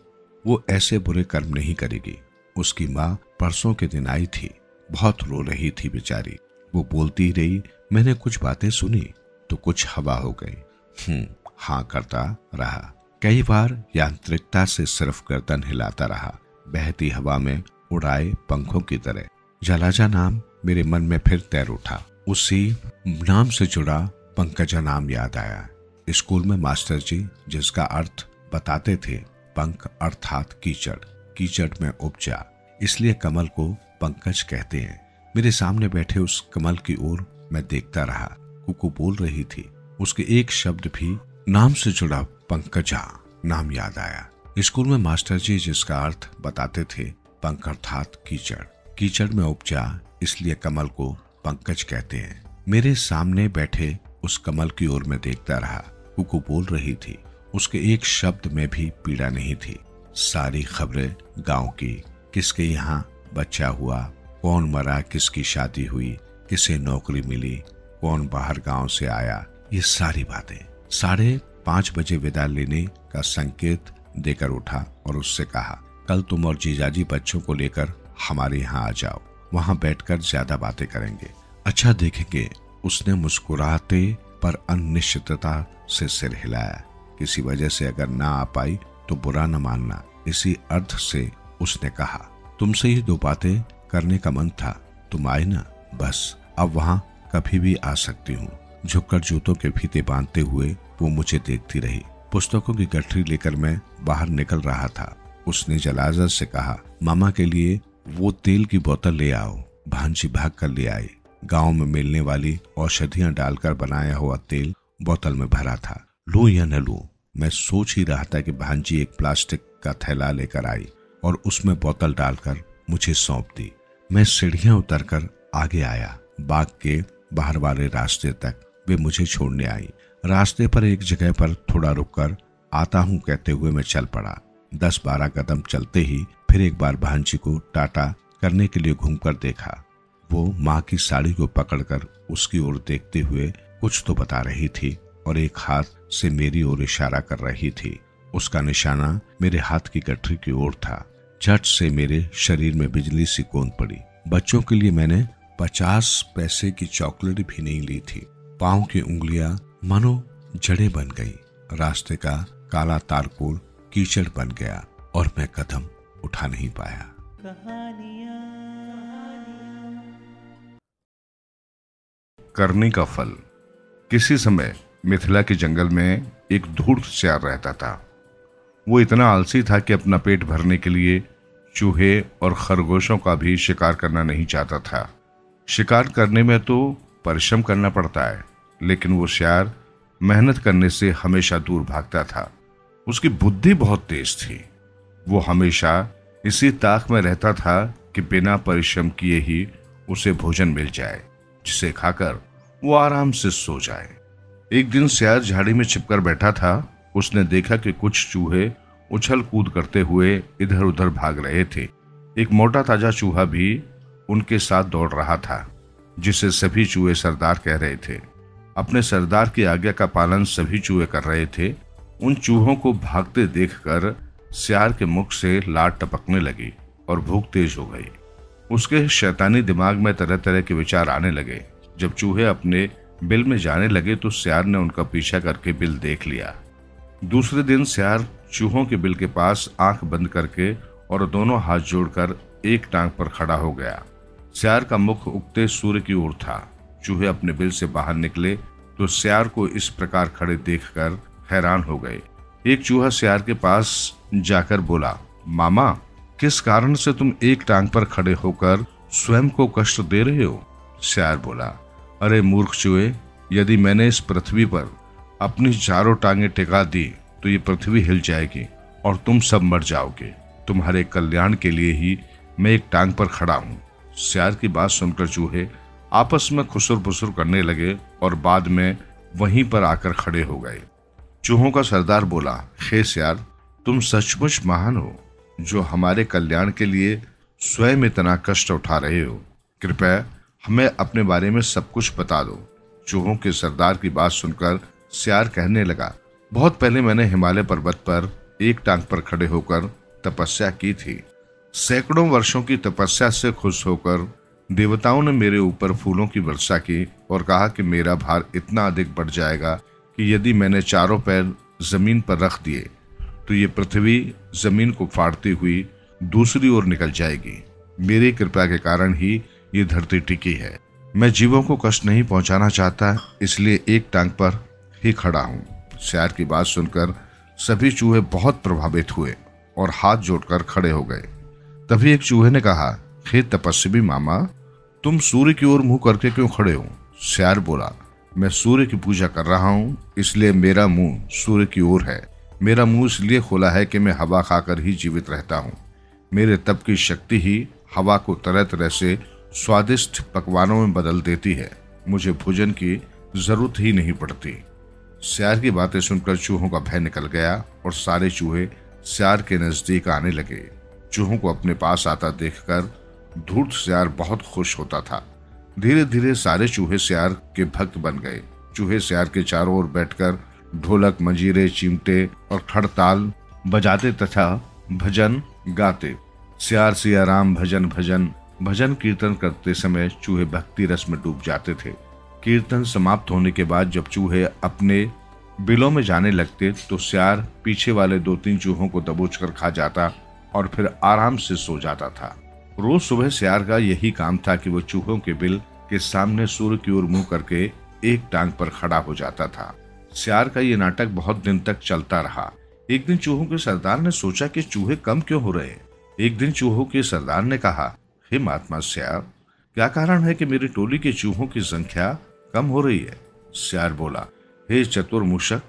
वो ऐसे बुरे कर्म नहीं करेगी। उसकी माँ परसों के दिन आई थी, बहुत रो रही थी बेचारी। वो बोलती रही। मैंने कुछ बातें सुनी तो कुछ हवा हो गई। हाँ करता रहा। कई बार यांत्रिकता से सिर्फ गर्दन हिलाता रहा, बहती हवा में उड़ाए पंखों की तरह। जलाजा नाम मेरे मन में फिर तैर उठा। उसी नाम से जुड़ा पंकजा नाम याद आया। स्कूल में मास्टर जी जिसका अर्थ बताते थे, पंख अर्थात कीचड़, कीचड़ में उपजा, इसलिए कमल को पंकज कहते हैं। मेरे सामने बैठे उस कमल की ओर मैं देखता रहा। कुकू बोल रही थी। उसके एक शब्द भी नाम से जुड़ा पंकजा नाम याद आया। स्कूल में मास्टर जी जिसका अर्थ बताते थे, पंख अर्थात कीचड़, कीचड़ में उपजा, इसलिए कमल को पंकज कहते हैं। मेरे सामने बैठे उस कमल की ओर मैं देखता रहा। कुकू बोल रही थी। उसके एक शब्द में भी पीड़ा नहीं थी। सारी खबरें गांव की, किसके यहाँ बच्चा हुआ, कौन मरा, किसकी शादी हुई, किसे नौकरी मिली, कौन बाहर गांव से आया, ये सारी बातें। 5:30 बजे विदा लेने का संकेत देकर उठा और उससे कहा, कल तुम और जीजाजी बच्चों को लेकर हमारे यहाँ आ जाओ। वहाँ बैठकर ज्यादा बातें करेंगे, अच्छा देखेंगे। उसने मुस्कुराते पर अनिश्चितता से सिर हिलाया। किसी वजह से अगर ना आ पाई तो बुरा न मानना, इसी अर्थ से उसने कहा। तुमसे ही 2 बातें करने का मन था, तुम आए ना, बस। अब वहाँ कभी भी आ सकती हूँ। झुककर जूतों के फीते बांधते हुए वो मुझे देखती रही। पुस्तकों की गठरी लेकर मैं बाहर निकल रहा था। उसने जलाजा से कहा, मामा के लिए वो तेल की बोतल ले आओ। भांजी भाग कर ले आई। गांव में मिलने वाली औषधियां डालकर बनाया हुआ तेल बोतल में भरा था। लूं या न लूं, मैं सोच ही रहा था कि भांजी एक प्लास्टिक का थैला लेकर आई और उसमें बोतल डालकर मुझे सौंप दी। मैं सीढ़ियां उतरकर आगे आया। बाग के बाहर वाले रास्ते तक वे मुझे छोड़ने आई। रास्ते पर एक जगह पर थोड़ा रुककर आता हूं कहते हुए मैं चल पड़ा। 10-12 कदम चलते ही फिर एक बार भांजी को टाटा करने के लिए घूमकर देखा। वो माँ की साड़ी को पकड़कर उसकी ओर देखते हुए कुछ तो बता रही थी और एक हाथ से मेरी ओर इशारा कर रही थी। उसका निशाना मेरे हाथ की गठरी की ओर था। झट से मेरे शरीर में बिजली सी कौंध पड़ी। बच्चों के लिए मैंने 50 पैसे की चॉकलेट भी नहीं ली थी। पाँव की उंगलियां मानो जड़ें बन गई। रास्ते का काला तारकोल कीचड़ बन गया और मैं कदम उठा नहीं पाया। करनी का फल। किसी समय मिथिला के जंगल में एक धूर्त सियार रहता था। वो इतना आलसी था कि अपना पेट भरने के लिए चूहे और खरगोशों का भी शिकार करना नहीं चाहता था। शिकार करने में तो परिश्रम करना पड़ता है, लेकिन वो सियार मेहनत करने से हमेशा दूर भागता था। उसकी बुद्धि बहुत तेज थी। वो हमेशा इसी ताक में रहता था कि बिना परिश्रम किए ही उसे भोजन मिल जाए, जिसे खाकर वो आराम से सो जाए। एक दिन सियार झाड़ी में छिपकर बैठा था। उसने देखा कि कुछ चूहे उछल कूद करते हुए इधर उधर भाग रहे थे। एक मोटा ताजा चूहा भी उनके साथ दौड़ रहा था, जिसे सभी चूहे सरदार कह रहे थे। अपने सरदार की आज्ञा का पालन सभी चूहे कर रहे थे। उन चूहों को भागते देखकर सियार के मुख से लार टपकने लगी और भूख तेज हो गई। उसके शैतानी दिमाग में तरह तरह के विचार आने लगे। जब चूहे अपने बिल में जाने लगे तो सियार ने उनका पीछा करके बिल देख लिया। दूसरे दिन सियार चूहों के बिल के पास आंख बंद करके और दोनों हाथ जोड़कर एक टांग पर खड़ा हो गया। सियार का मुख उगते सूर्य की ओर था। चूहे अपने बिल से बाहर निकले तो सियार को इस प्रकार खड़े देखकर हैरान हो गए। एक चूहा सियार के पास जाकर बोला, मामा, किस कारण से तुम एक टांग पर खड़े होकर स्वयं को कष्ट दे रहे हो? सियार बोला, अरे मूर्ख चूहे, यदि मैंने इस पृथ्वी पर अपनी चारों टांगें टिका दी तो ये पृथ्वी हिल जाएगी और तुम सब मर जाओगे। तुम्हारे कल्याण के लिए ही मैं एक टांग पर खड़ा हूँ। सियार की बात सुनकर चूहे आपस में खुसुर फुसुर करने लगे और बाद में वहीं पर आकर खड़े हो गए। चूहों का सरदार बोला, हे सियार, तुम सचमुच महान हो, जो हमारे कल्याण के लिए स्वयं इतना कष्ट उठा रहे हो। कृपया हमें अपने बारे में सब कुछ बता दो। चूहों के सरदार की बात सुनकर सियार कहने लगा, बहुत पहले मैंने हिमालय पर्वत पर एक टांग पर खड़े होकर तपस्या की थी। सैकड़ों वर्षों की तपस्या से खुश होकर देवताओं ने मेरे ऊपर फूलों की वर्षा की और कहा कि मेरा भार इतना अधिक बढ़ जाएगा कि यदि मैंने चारों पैर जमीन पर रख दिए तो ये पृथ्वी जमीन को फाड़ती हुई दूसरी ओर निकल जाएगी। मेरी कृपा के कारण ही ये धरती टिकी है। मैं जीवों को कष्ट नहीं पहुंचाना चाहता, इसलिए एक टांग पर ही खड़ा हूँ। सियार की बात सुनकर सभी चूहे बहुत प्रभावित हुए और हाथ जोड़कर खड़े हो गए। तभी एक चूहे ने कहा, हे तपस्वी मामा, तुम सूर्य की ओर मुंह करके क्यों खड़े हो? सियार बोला, मैं सूर्य की पूजा कर रहा हूँ, इसलिए मेरा मुंह सूर्य की ओर है। मेरा मुंह इसलिए खोला है कि मैं हवा खाकर ही जीवित रहता हूँ। मेरे तप की शक्ति ही हवा को तरह तरह से स्वादिष्ट पकवानों में बदल देती है। मुझे भोजन की जरूरत ही नहीं पड़ती। सियार की बातें सुनकर चूहों का भय निकल गया और सारे चूहे सियार के नजदीक आने लगे। चूहों को अपने पास आता देखकर धूर्त सियार बहुत खुश होता था। धीरे धीरे सारे चूहे सियार के भक्त बन गए। चूहे सियार के चारों ओर बैठकर ढोलक, मंजीरे, चिमटे और खड़ताल बजाते तथा भजन गाते। सियार सिया राम भजन भजन भजन कीर्तन करते समय चूहे भक्ति रस में डूब जाते थे। कीर्तन समाप्त होने के बाद जब चूहे अपने बिलों में जाने लगते तो सियार पीछे वाले 2-3 चूहों को दबोच कर खा जाता और फिर आराम से सो जाता था। रोज सुबह सियार का यही काम था कि वो चूहों के बिल के सामने सूर्य की ओर मुंह करके एक टांग पर खड़ा हो जाता था। सियार का ये नाटक बहुत दिन तक चलता रहा। एक दिन चूहों के सरदार ने सोचा कि चूहे कम क्यों हो रहे। एक दिन चूहों के सरदार ने कहा, हे महात्मा सियार, क्या कारण है कि मेरी टोली के चूहों की संख्या कम हो रही है? सियार बोला, हे चतुर मूषक,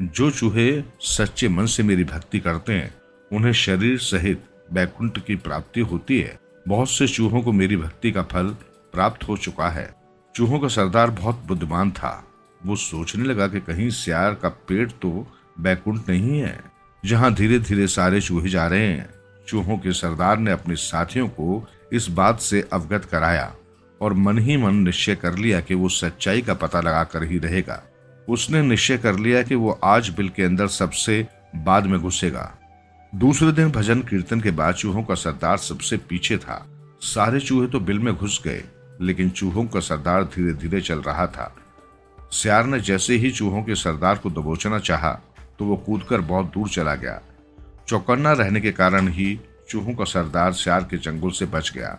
जो चूहे सच्चे मन से मेरी भक्ति करते हैं उन्हें शरीर सहित वैकुंठ की प्राप्ति होती है। बहुत से चूहों को मेरी भक्ति का फल प्राप्त हो चुका है। चूहों का सरदार बहुत बुद्धिमान था। वो सोचने लगा कि कहीं सियार का पेट तो वैकुंठ नहीं है जहां धीरे धीरे सारे चूहे जा रहे हैं। चूहों के सरदार ने अपने साथियों को इस बात से अवगत कराया और मन ही मन निश्चय कर लिया कि वो सच्चाई का पता लगा कर ही रहेगा। उसने निश्चय कर लिया कि वो आज बिल के अंदर सबसे बाद में घुसेगा। दूसरे दिन भजन कीर्तन के बाद चूहों का सरदार सबसे पीछे था। सारे चूहे तो बिल में घुस गए, लेकिन चूहों का सरदार धीरे धीरे चल रहा था। सियार ने जैसे ही चूहों के सरदार को दबोचना चाहा तो वो कूदकर बहुत दूर चला गया। चौकन्ना रहने के कारण ही चूहों का सरदार सियार के चंगुल से बच गया।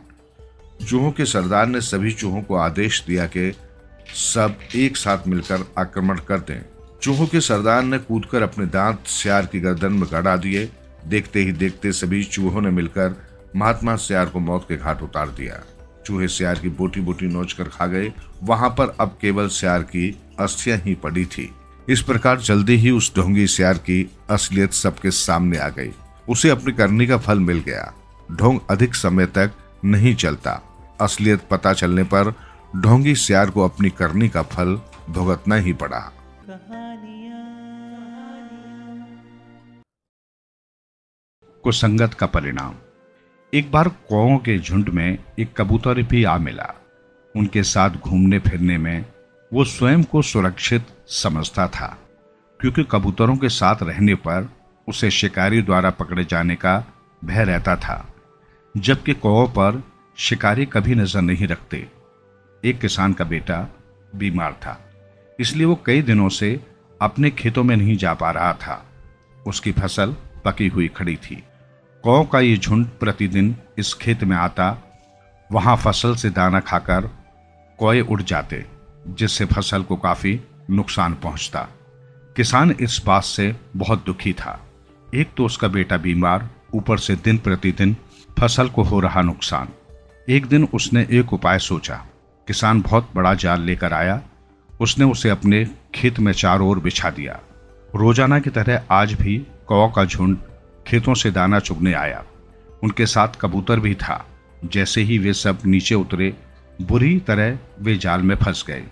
चूहों के सरदार ने सभी चूहों को आदेश दिया कि सब एक साथ मिलकर आक्रमण कर दें। चूहों के सरदार ने कूदकर अपने दांत सियार की गर्दन में गड़ा दिए। देखते ही देखते सभी चूहों ने मिलकर महात्मा सियार को मौत के घाट उतार दिया। चूहे सियार की बोटी बोटी नोच कर खा गए। वहां पर अब केवल सियार की अस्थियां ही पड़ी थी। इस प्रकार जल्दी ही उस ढोंगी सियार की असलियत सबके सामने आ गई। उसे अपनी करनी का फल मिल गया। ढोंग अधिक समय तक नहीं चलता। असलियत पता चलने पर ढोंगी सियार को अपनी करनी का फल भुगतना ही पड़ा। कुसंगत का परिणाम। एक बार कौओं के झुंड में एक कबूतर भी आ मिला। उनके साथ घूमने फिरने में वो स्वयं को सुरक्षित समझता था, क्योंकि कबूतरों के साथ रहने पर उसे शिकारी द्वारा पकड़े जाने का भय रहता था, जबकि कौओं पर शिकारी कभी नजर नहीं रखते। एक किसान का बेटा बीमार था, इसलिए वो कई दिनों से अपने खेतों में नहीं जा पा रहा था। उसकी फसल पकी हुई खड़ी थी। कौओं का ये झुंड प्रतिदिन इस खेत में आता। वहां फसल से दाना खाकर कौए उड़ जाते, जिससे फसल को काफी नुकसान पहुंचता। किसान इस बात से बहुत दुखी था। एक तो उसका बेटा बीमार, ऊपर से दिन प्रतिदिन फसल को हो रहा नुकसान। एक दिन उसने एक उपाय सोचा। किसान बहुत बड़ा जाल लेकर आया। उसने उसे अपने खेत में चारों ओर बिछा दिया। रोजाना की तरह आज भी कौओं का झुंड खेतों से दाना चुगने आया। उनके साथ कबूतर भी था। जैसे ही वे सब नीचे उतरे, बुरी तरह वे जाल में फंस गए।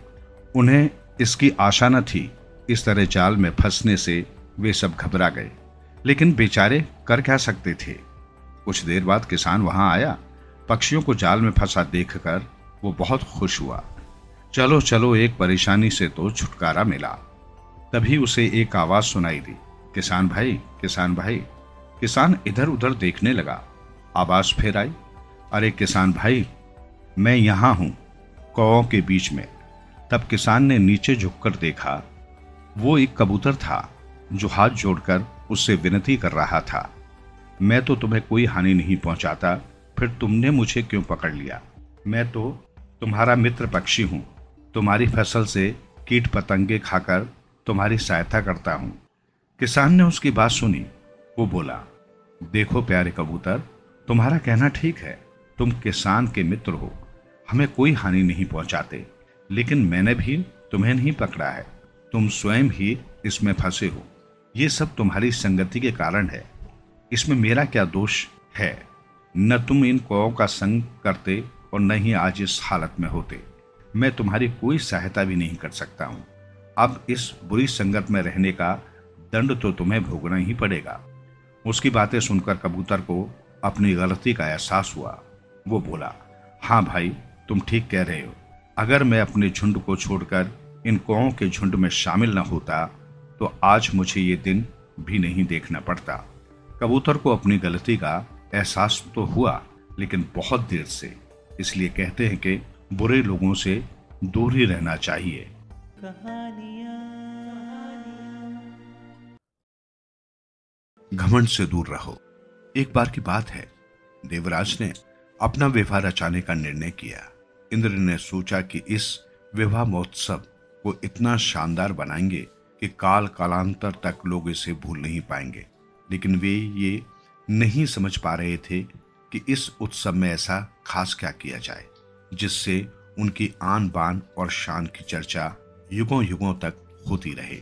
उन्हें इसकी आशा न थी। इस तरह जाल में फंसने से वे सब घबरा गए, लेकिन बेचारे कर क्या सकते थे। कुछ देर बाद किसान वहां आया। पक्षियों को जाल में फंसा देखकर वो बहुत खुश हुआ। चलो चलो, एक परेशानी से तो छुटकारा मिला। तभी उसे एक आवाज सुनाई दी, किसान भाई, किसान भाई। किसान इधर उधर देखने लगा। आवाज फिर आई, अरे किसान भाई, मैं यहां हूं, कौओं के बीच में। तब किसान ने नीचे झुककर देखा। वो एक कबूतर था जो हाथ जोड़कर उससे विनती कर रहा था, मैं तो तुम्हें कोई हानि नहीं पहुंचाता, फिर तुमने मुझे क्यों पकड़ लिया? मैं तो तुम्हारा मित्र पक्षी हूं। तुम्हारी फसल से कीट पतंगे खाकर तुम्हारी सहायता करता हूं। किसान ने उसकी बात सुनी। वो बोला, देखो प्यारे कबूतर, तुम्हारा कहना ठीक है। तुम किसान के मित्र हो, हमें कोई हानि नहीं पहुंचाते, लेकिन मैंने भी तुम्हें नहीं पकड़ा है। तुम स्वयं ही इसमें फंसे हो। ये सब तुम्हारी संगति के कारण है। इसमें मेरा क्या दोष है? न तुम इन कौओं का संग करते और न ही आज इस हालत में होते। मैं तुम्हारी कोई सहायता भी नहीं कर सकता हूं। अब इस बुरी संगत में रहने का दंड तो तुम्हें भोगना ही पड़ेगा। उसकी बातें सुनकर कबूतर को अपनी गलती का एहसास हुआ। वो बोला, हाँ भाई, तुम ठीक कह रहे हो। अगर मैं अपने झुंड को छोड़कर इन कौओं के झुंड में शामिल न होता तो आज मुझे ये दिन भी नहीं देखना पड़ता। कबूतर को अपनी गलती का एहसास तो हुआ, लेकिन बहुत देर से। इसलिए कहते हैं कि बुरे लोगों से दूर ही रहना चाहिए। घमंड से दूर रहो। एक बार की बात है, देवराज ने अपना विवाह रचाने का निर्णय किया। इंद्र ने सोचा कि इस विवाह महोत्सव को इतना शानदार बनाएंगे कि काल कालांतर तक लोग इसे भूल नहीं पाएंगे। लेकिन वे ये नहीं समझ पा रहे थे कि इस उत्सव में ऐसा खास क्या किया जाए जिससे उनकी आन बान और शान की चर्चा युगों युगों तक होती रहे।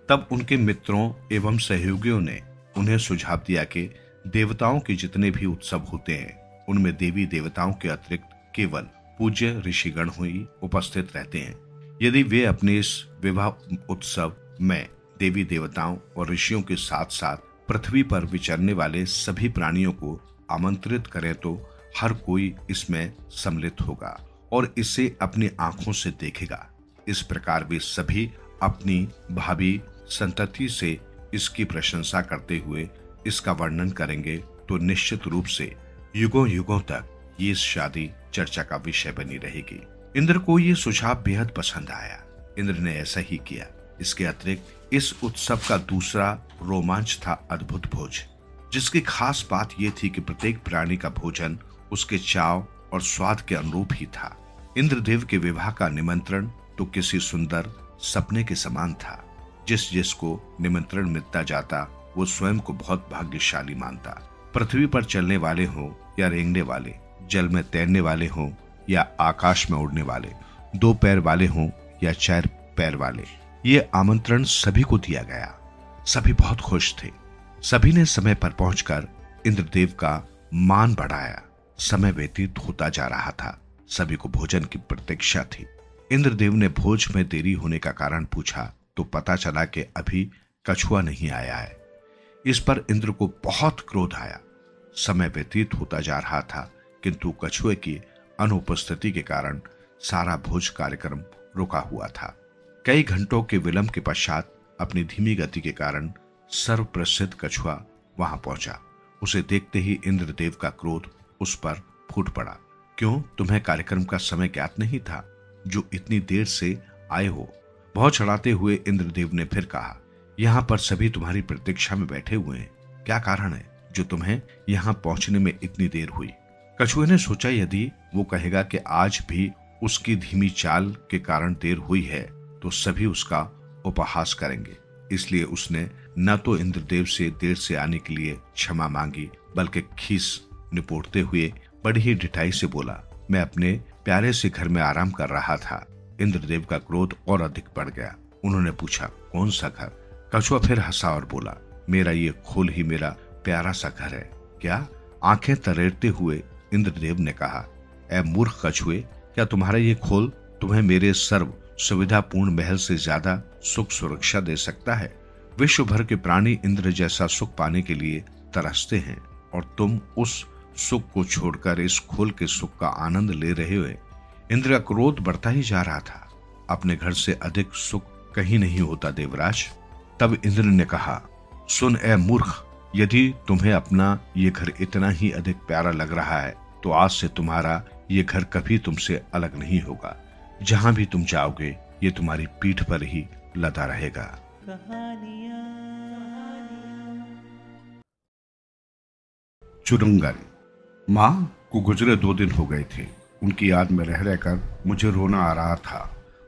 तब उनके मित्रों एवं सहयोगियों ने उन्हें सुझाव दिया कि देवताओं के जितने भी उत्सव होते हैं उनमें देवी देवताओं के अतिरिक्त केवल पूज्य ऋषिगण ही उपस्थित रहते हैं। यदि वे अपने इस विवाह उत्सव में देवी देवताओं और ऋषियों के साथ साथ पृथ्वी पर विचरने वाले सभी प्राणियों को आमंत्रित करें तो हर कोई इसमें सम्मिलित होगा और इसे अपनी आंखों से देखेगा। इस प्रकार वे सभी अपनी भावी संतति से इसकी प्रशंसा करते हुए इसका वर्णन करेंगे तो निश्चित रूप से युगों युगों तक ये शादी चर्चा का विषय बनी रहेगी। इंद्र को ये सुझाव बेहद पसंद आया। इंद्र ने ऐसा ही किया। इसके अतिरिक्त इस उत्सव का दूसरा रोमांच था अद्भुत भोज, जिसकी खास बात यह थी कि प्रत्येक प्राणी का भोजन उसके चाव और स्वाद के अनुरूप ही था। इंद्रदेव के विवाह का निमंत्रण तो किसी सुंदर सपने के समान था। जिस जिसको निमंत्रण मिलता जाता वो स्वयं को बहुत भाग्यशाली मानता। पृथ्वी पर चलने वाले हों या रेंगने वाले, जल में तैरने वाले हों या आकाश में उड़ने वाले, 2 पैर वाले हों या 4 पैर वाले, ये आमंत्रण सभी को दिया गया। सभी बहुत खुश थे। सभी ने समय पर पहुंचकर इंद्रदेव का मान बढ़ाया। समय व्यतीत होता जा रहा था। सभी को भोजन की प्रतीक्षा थी। इंद्रदेव ने भोज में देरी होने का कारण पूछा तो पता चला कि अभी कछुआ नहीं आया है। इस पर इंद्र को बहुत क्रोध आया। समय व्यतीत होता जा रहा था किंतु कछुए की अनुपस्थिति के कारण सारा भोज कार्यक्रम रुका हुआ था। कई घंटों के विलंब के पश्चात अपनी धीमी गति के कारण सर्व प्रसिद्ध कछुआ वहां पहुंचा। उसे देखते ही इंद्रदेव का क्रोध उस पर फूट पड़ा। क्यों, तुम्हें कार्यक्रम का समय ज्ञात नहीं था जो इतनी देर से आए हो? बहुत चढ़ाते हुए इंद्रदेव ने फिर कहा, यहाँ पर सभी तुम्हारी प्रतीक्षा में बैठे हुए हैं। क्या कारण है जो तुम्हें यहाँ पहुंचने में इतनी देर हुई? कछुए ने सोचा यदि वो कहेगा कि आज भी उसकी धीमी चाल के कारण देर हुई है तो सभी उसका उपहास करेंगे। इसलिए उसने न तो इंद्रदेव से देर से आने के लिए क्षमा मांगी बल्कि खीस निपोड़ते हुए बड़ी ही ढिठाई से बोला, मैं अपने प्यारे से घर में आराम कर रहा था। इंद्रदेव का क्रोध और अधिक बढ़ गया। उन्होंने पूछा, कौन सा घर? कछुआ फिर हंसा और बोला, मेरा ये खोल ही मेरा प्यारा सा घर है। क्या? आंखें तरेरते हुए इंद्रदेव ने कहा, ऐ मूर्ख कछुए, क्या तुम्हारा ये खोल तुम्हें मेरे सर्व सुविधापूर्ण महल से ज्यादा सुख सुरक्षा दे सकता है? विश्व भर के प्राणी इंद्र जैसा सुख पाने के लिए तरसते हैं और तुम उस सुख को छोड़कर इस खोल के सुख का आनंद ले रहे हो। इंद्र का क्रोध बढ़ता ही जा रहा था। अपने घर से अधिक सुख कहीं नहीं होता देवराज। तब इंद्र ने कहा, सुन ए मूर्ख, यदि तुम्हें अपना ये घर इतना ही अधिक प्यारा लग रहा है तो आज से तुम्हारा ये घर कभी तुमसे अलग नहीं होगा। जहां भी तुम जाओगे ये तुम्हारी पीठ पर ही लदा रहेगा। चुरंगन। माँ को गुजरे 2 दिन हो गए थे। उनकी याद में रह रहकर मुझे रोना आ रहा था।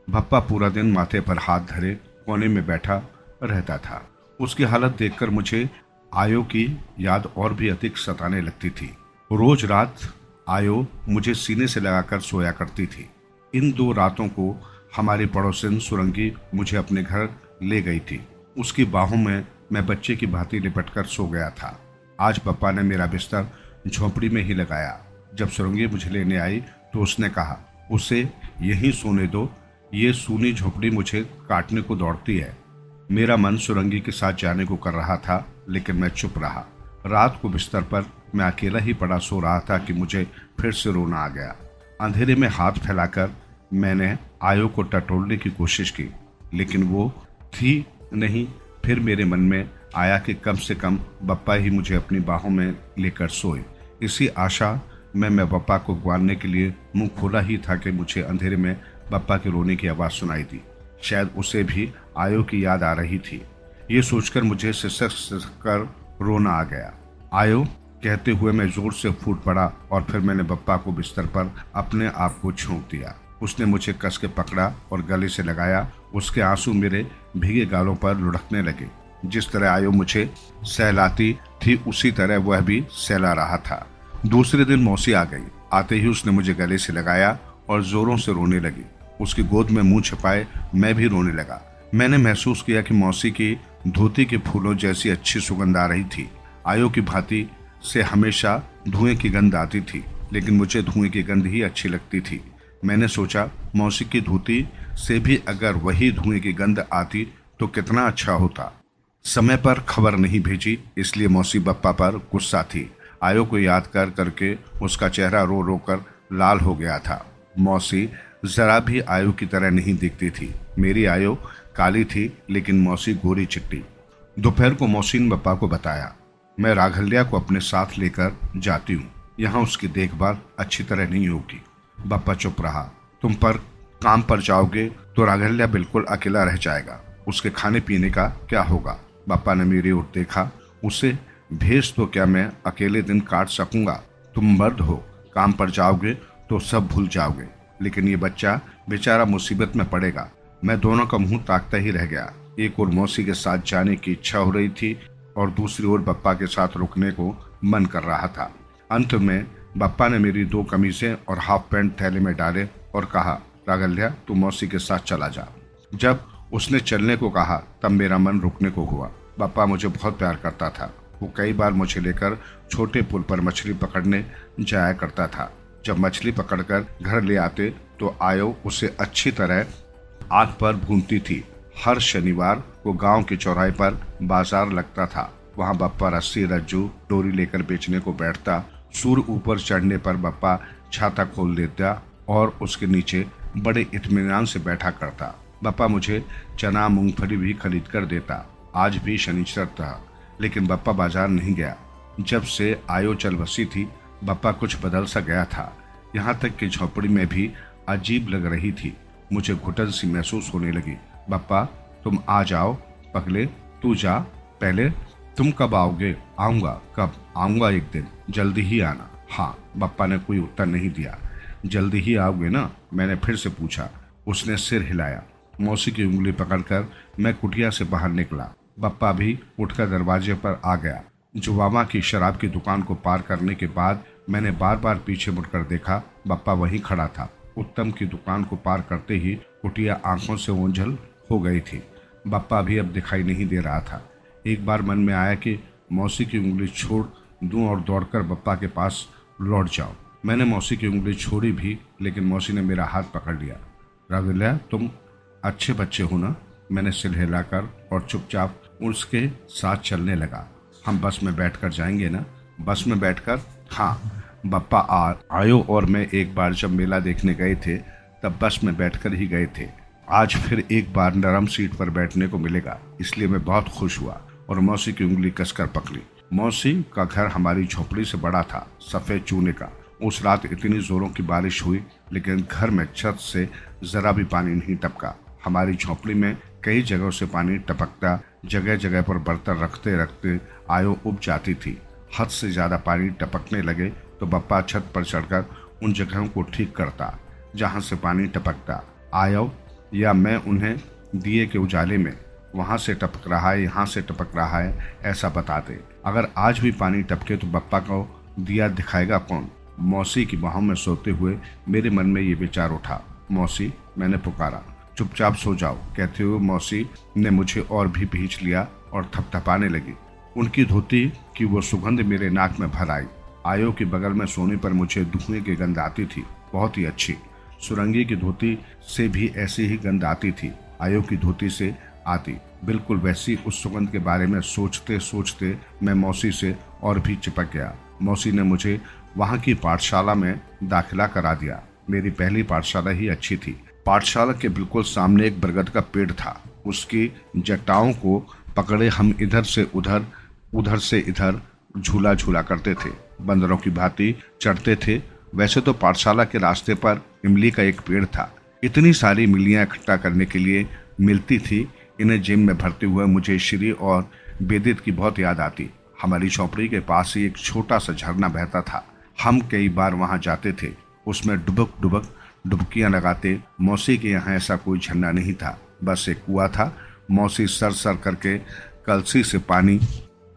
भप्पा पूरा दिन माथे पर हाथ धरे कोने में बैठा रहता था। उसकी हालत देखकर मुझे आयो की याद और भी अधिक सताने लगती थी। रोज रात आयो मुझे सीने से लगाकर सोया करती थी। इन 2 रातों को हमारी पड़ोसिन सुरंगी मुझे अपने घर ले गई थी। उसकी बाहों में मैं बच्चे की भांति लिपटकर सो गया था। आज पप्पा ने मेरा बिस्तर झोपड़ी में ही लगाया। जब सुरंगी मुझे लेने आई तो उसने कहा, उसे यहीं सोने दो, ये सूनी झोपड़ी मुझे काटने को दौड़ती है। मेरा मन सुरंगी के साथ जाने को कर रहा था लेकिन मैं चुप रहा। रात को बिस्तर पर मैं अकेला ही पड़ा सो रहा था कि मुझे फिर से रोना आ गया। अंधेरे में हाथ फैलाकर मैंने आयो को टटोलने की कोशिश की लेकिन वो थी नहीं। फिर मेरे मन में आया कि कम से कम बप्पा ही मुझे अपनी बाहों में लेकर सोए। इसी आशा में मैं बप्पा को ग्वालने के लिए मुंह खोला ही था कि मुझे अंधेरे में बप्पा के रोने की आवाज़ सुनाई दी। शायद उसे भी आयो की याद आ रही थी। ये सोचकर मुझे सिसक कर रोना आ गया। आयो कहते हुए मैं जोर से फूट पड़ा और फिर मैंने बप्पा को बिस्तर पर अपने आप को झोंक दिया। उसने मुझे कस के पकड़ा और गले से लगाया। उसके आंसू मेरे भीगे गालों पर लुढ़कने लगे। जिस तरह आयो मुझे सहलाती थी उसी तरह वह भी सहला रहा था। दूसरे दिन मौसी आ गई। आते ही उसने मुझे गले से लगाया और जोरों से रोने लगी। उसकी गोद में मुंह छिपाए मैं भी रोने लगा। मैंने महसूस किया कि मौसी की धोती के फूलों जैसी अच्छी सुगंध आ रही थी। आयो की भांति से हमेशा धुएं की गंध आती थी, लेकिन मुझे धुएं की गंध ही अच्छी लगती थी। मैंने सोचा मौसी की धोती से भी अगर वही धुएं की गंध आती तो कितना अच्छा होता। समय पर खबर नहीं भेजी, इसलिए मौसी बप्पा पर गुस्सा थी। आयो को याद कर करके उसका चेहरा रो रो कर लाल हो गया था। मौसी जरा भी आयो की तरह नहीं दिखती थी। मेरी आयो काली थी, लेकिन मौसी गोरी चिट्टी। दोपहर को मौसी ने बप्पा को बताया, मैं राघल्या को अपने साथ लेकर जाती हूँ, यहाँ उसकी देखभाल अच्छी तरह नहीं होगी। बप्पा चुप रहा। तुम पर काम पर जाओगे तो राघल्या बिल्कुल अकेला रह जाएगा, उसके खाने पीने का क्या होगा? बप्पा ने मेरी ओर देखा। उसे भेज तो क्या मैं अकेले दिन काट सकूंगा? तुम मर्द हो, काम पर जाओगे तो सब भूल जाओगे, लेकिन ये बच्चा बेचारा मुसीबत में पड़ेगा। मैं दोनों का मुंह ताकता ही रह गया। एक ओर मौसी के साथ जाने की इच्छा हो रही थी और दूसरी ओर बप्पा के साथ रुकने को मन कर रहा था। अंत में बप्पा ने मेरी 2 कमीजें और हाफ पैंट थैले में डाले और कहा, राघल्या तू मौसी के साथ चला जा। जब उसने चलने को कहा तब मेरा मन रुकने को हुआ। बप्पा मुझे बहुत प्यार करता था। वो कई बार मुझे लेकर छोटे पुल पर मछली पकड़ने जाया करता था। जब मछली पकड़कर घर ले आते तो आयो उसे अच्छी तरह आग पर भूनती थी। हर शनिवार को गांव के चौराहे पर बाजार लगता था। वहां बप्पा रस्सी रज्जू डोरी लेकर बेचने को बैठता। सूर्य ऊपर चढ़ने पर बप्पा छाता खोल देता और उसके नीचे बड़े इत्मीनान से बैठा करता। बप्पा मुझे चना मूंगफली भी खरीद कर देता। आज भी शनिचर था, लेकिन बप्पा बाजार नहीं गया। जब से आयो चल बसी थी, बप्पा कुछ बदल सा गया था। यहाँ तक कि झोपड़ी में भी अजीब लग रही थी। मुझे घुटन सी महसूस होने लगी। बप्पा तुम आ जाओ, पगले तू जा। पहले तुम कब आओगे? आऊंगा। कब? आऊंगा एक दिन, जल्दी ही आना। हाँ। बप्पा ने कोई उत्तर नहीं दिया। जल्दी ही आओगे ना? मैंने फिर से पूछा। उसने सिर हिलाया। मौसी की उंगली पकड़कर मैं कुटिया से बाहर निकला। बप्पा भी उठकर दरवाजे पर आ गया। जुवामा की शराब की दुकान को पार करने के बाद मैंने बार बार पीछे मुड़कर देखा। बप्पा वहीं खड़ा था। उत्तम की दुकान को पार करते ही कुटिया आंखों से ओझल हो गई थी। बप्पा भी अब दिखाई नहीं दे रहा था। एक बार मन में आया कि मौसी की उंगली छोड़ दूं और दौड़कर बप्पा के पास लौट जाऊं। मैंने मौसी की उंगली छोड़ी भी, लेकिन मौसी ने मेरा हाथ पकड़ लिया। राघल्या तुम अच्छे बच्चे हो ना? मैंने सिर हिलाकर और चुपचाप उसके साथ चलने लगा। हम बस में बैठकर जाएंगे ना? बस में बैठकर? हाँ। बप्पा आयो और मैं एक बार जब मेला देखने गए थे तब बस में बैठकर ही गए थे। आज फिर एक बार नरम सीट पर बैठने को मिलेगा, इसलिए मैं बहुत खुश हुआ और मौसी की उंगली कसकर पकड़ी। मौसी का घर हमारी झोपड़ी से बड़ा था, सफेद चूने का। उस रात इतनी जोरों की बारिश हुई, लेकिन घर में छत से जरा भी पानी नहीं टपका। हमारी झोपड़ी में कई जगहों से पानी टपकता। जगह जगह पर बर्तन रखते रखते आयो उब जाती थी। हद से ज्यादा पानी टपकने लगे तो बप्पा छत पर चढ़कर उन जगहों को ठीक करता जहां से पानी टपकता। आयो या मैं उन्हें दिए के उजाले में वहां से टपक रहा है, यहाँ से टपक रहा है, ऐसा बताते। अगर आज भी पानी टपके तो बप्पा को दिया दिखाएगा कौन? मौसी की बाहों में सोते हुए मेरे मन में ये विचार उठा। मौसी, मैंने पुकारा। चुपचाप सो जाओ, कहते हुए मौसी ने मुझे और भी भींच लिया और थपथपाने लगी। उनकी धोती की वो सुगंध मेरे नाक में भर आई। आयो के बगल में सोने पर मुझे धुएं की गंध आती थी, बहुत ही अच्छी। सुरंगी की धोती से भी ऐसी ही गंध आती थी। आयो की धोती से आती बिल्कुल वैसी। उस सुगंध के बारे में सोचते सोचते मैं मौसी से और भी चिपक गया। मौसी ने मुझे वहां की पाठशाला में दाखिला करा दिया। मेरी पहली पाठशाला ही अच्छी थी। पाठशाला के बिल्कुल सामने एक बरगद का पेड़ था। उसकी जटाओं को पकड़े हम इधर से उधर से इधर झूला झूला करते थे, बंदरों की भांति चढ़ते थे। वैसे तो पाठशाला के रास्ते पर इमली का एक पेड़ था। इतनी सारी इमलियां इकट्ठा करने के लिए मिलती थी। इन्हें जेब में भरते हुए मुझे श्री और बेदित की बहुत याद आती। हमारी झोपड़ी के पास ही एक छोटा सा झरना बहता था। हम कई बार वहां जाते थे, उसमें डुबक डुबक डुबकियां लगाते। मौसी के यहाँ ऐसा कोई झरना नहीं था, बस एक कुआं था। मौसी सर सर करके कलसी से पानी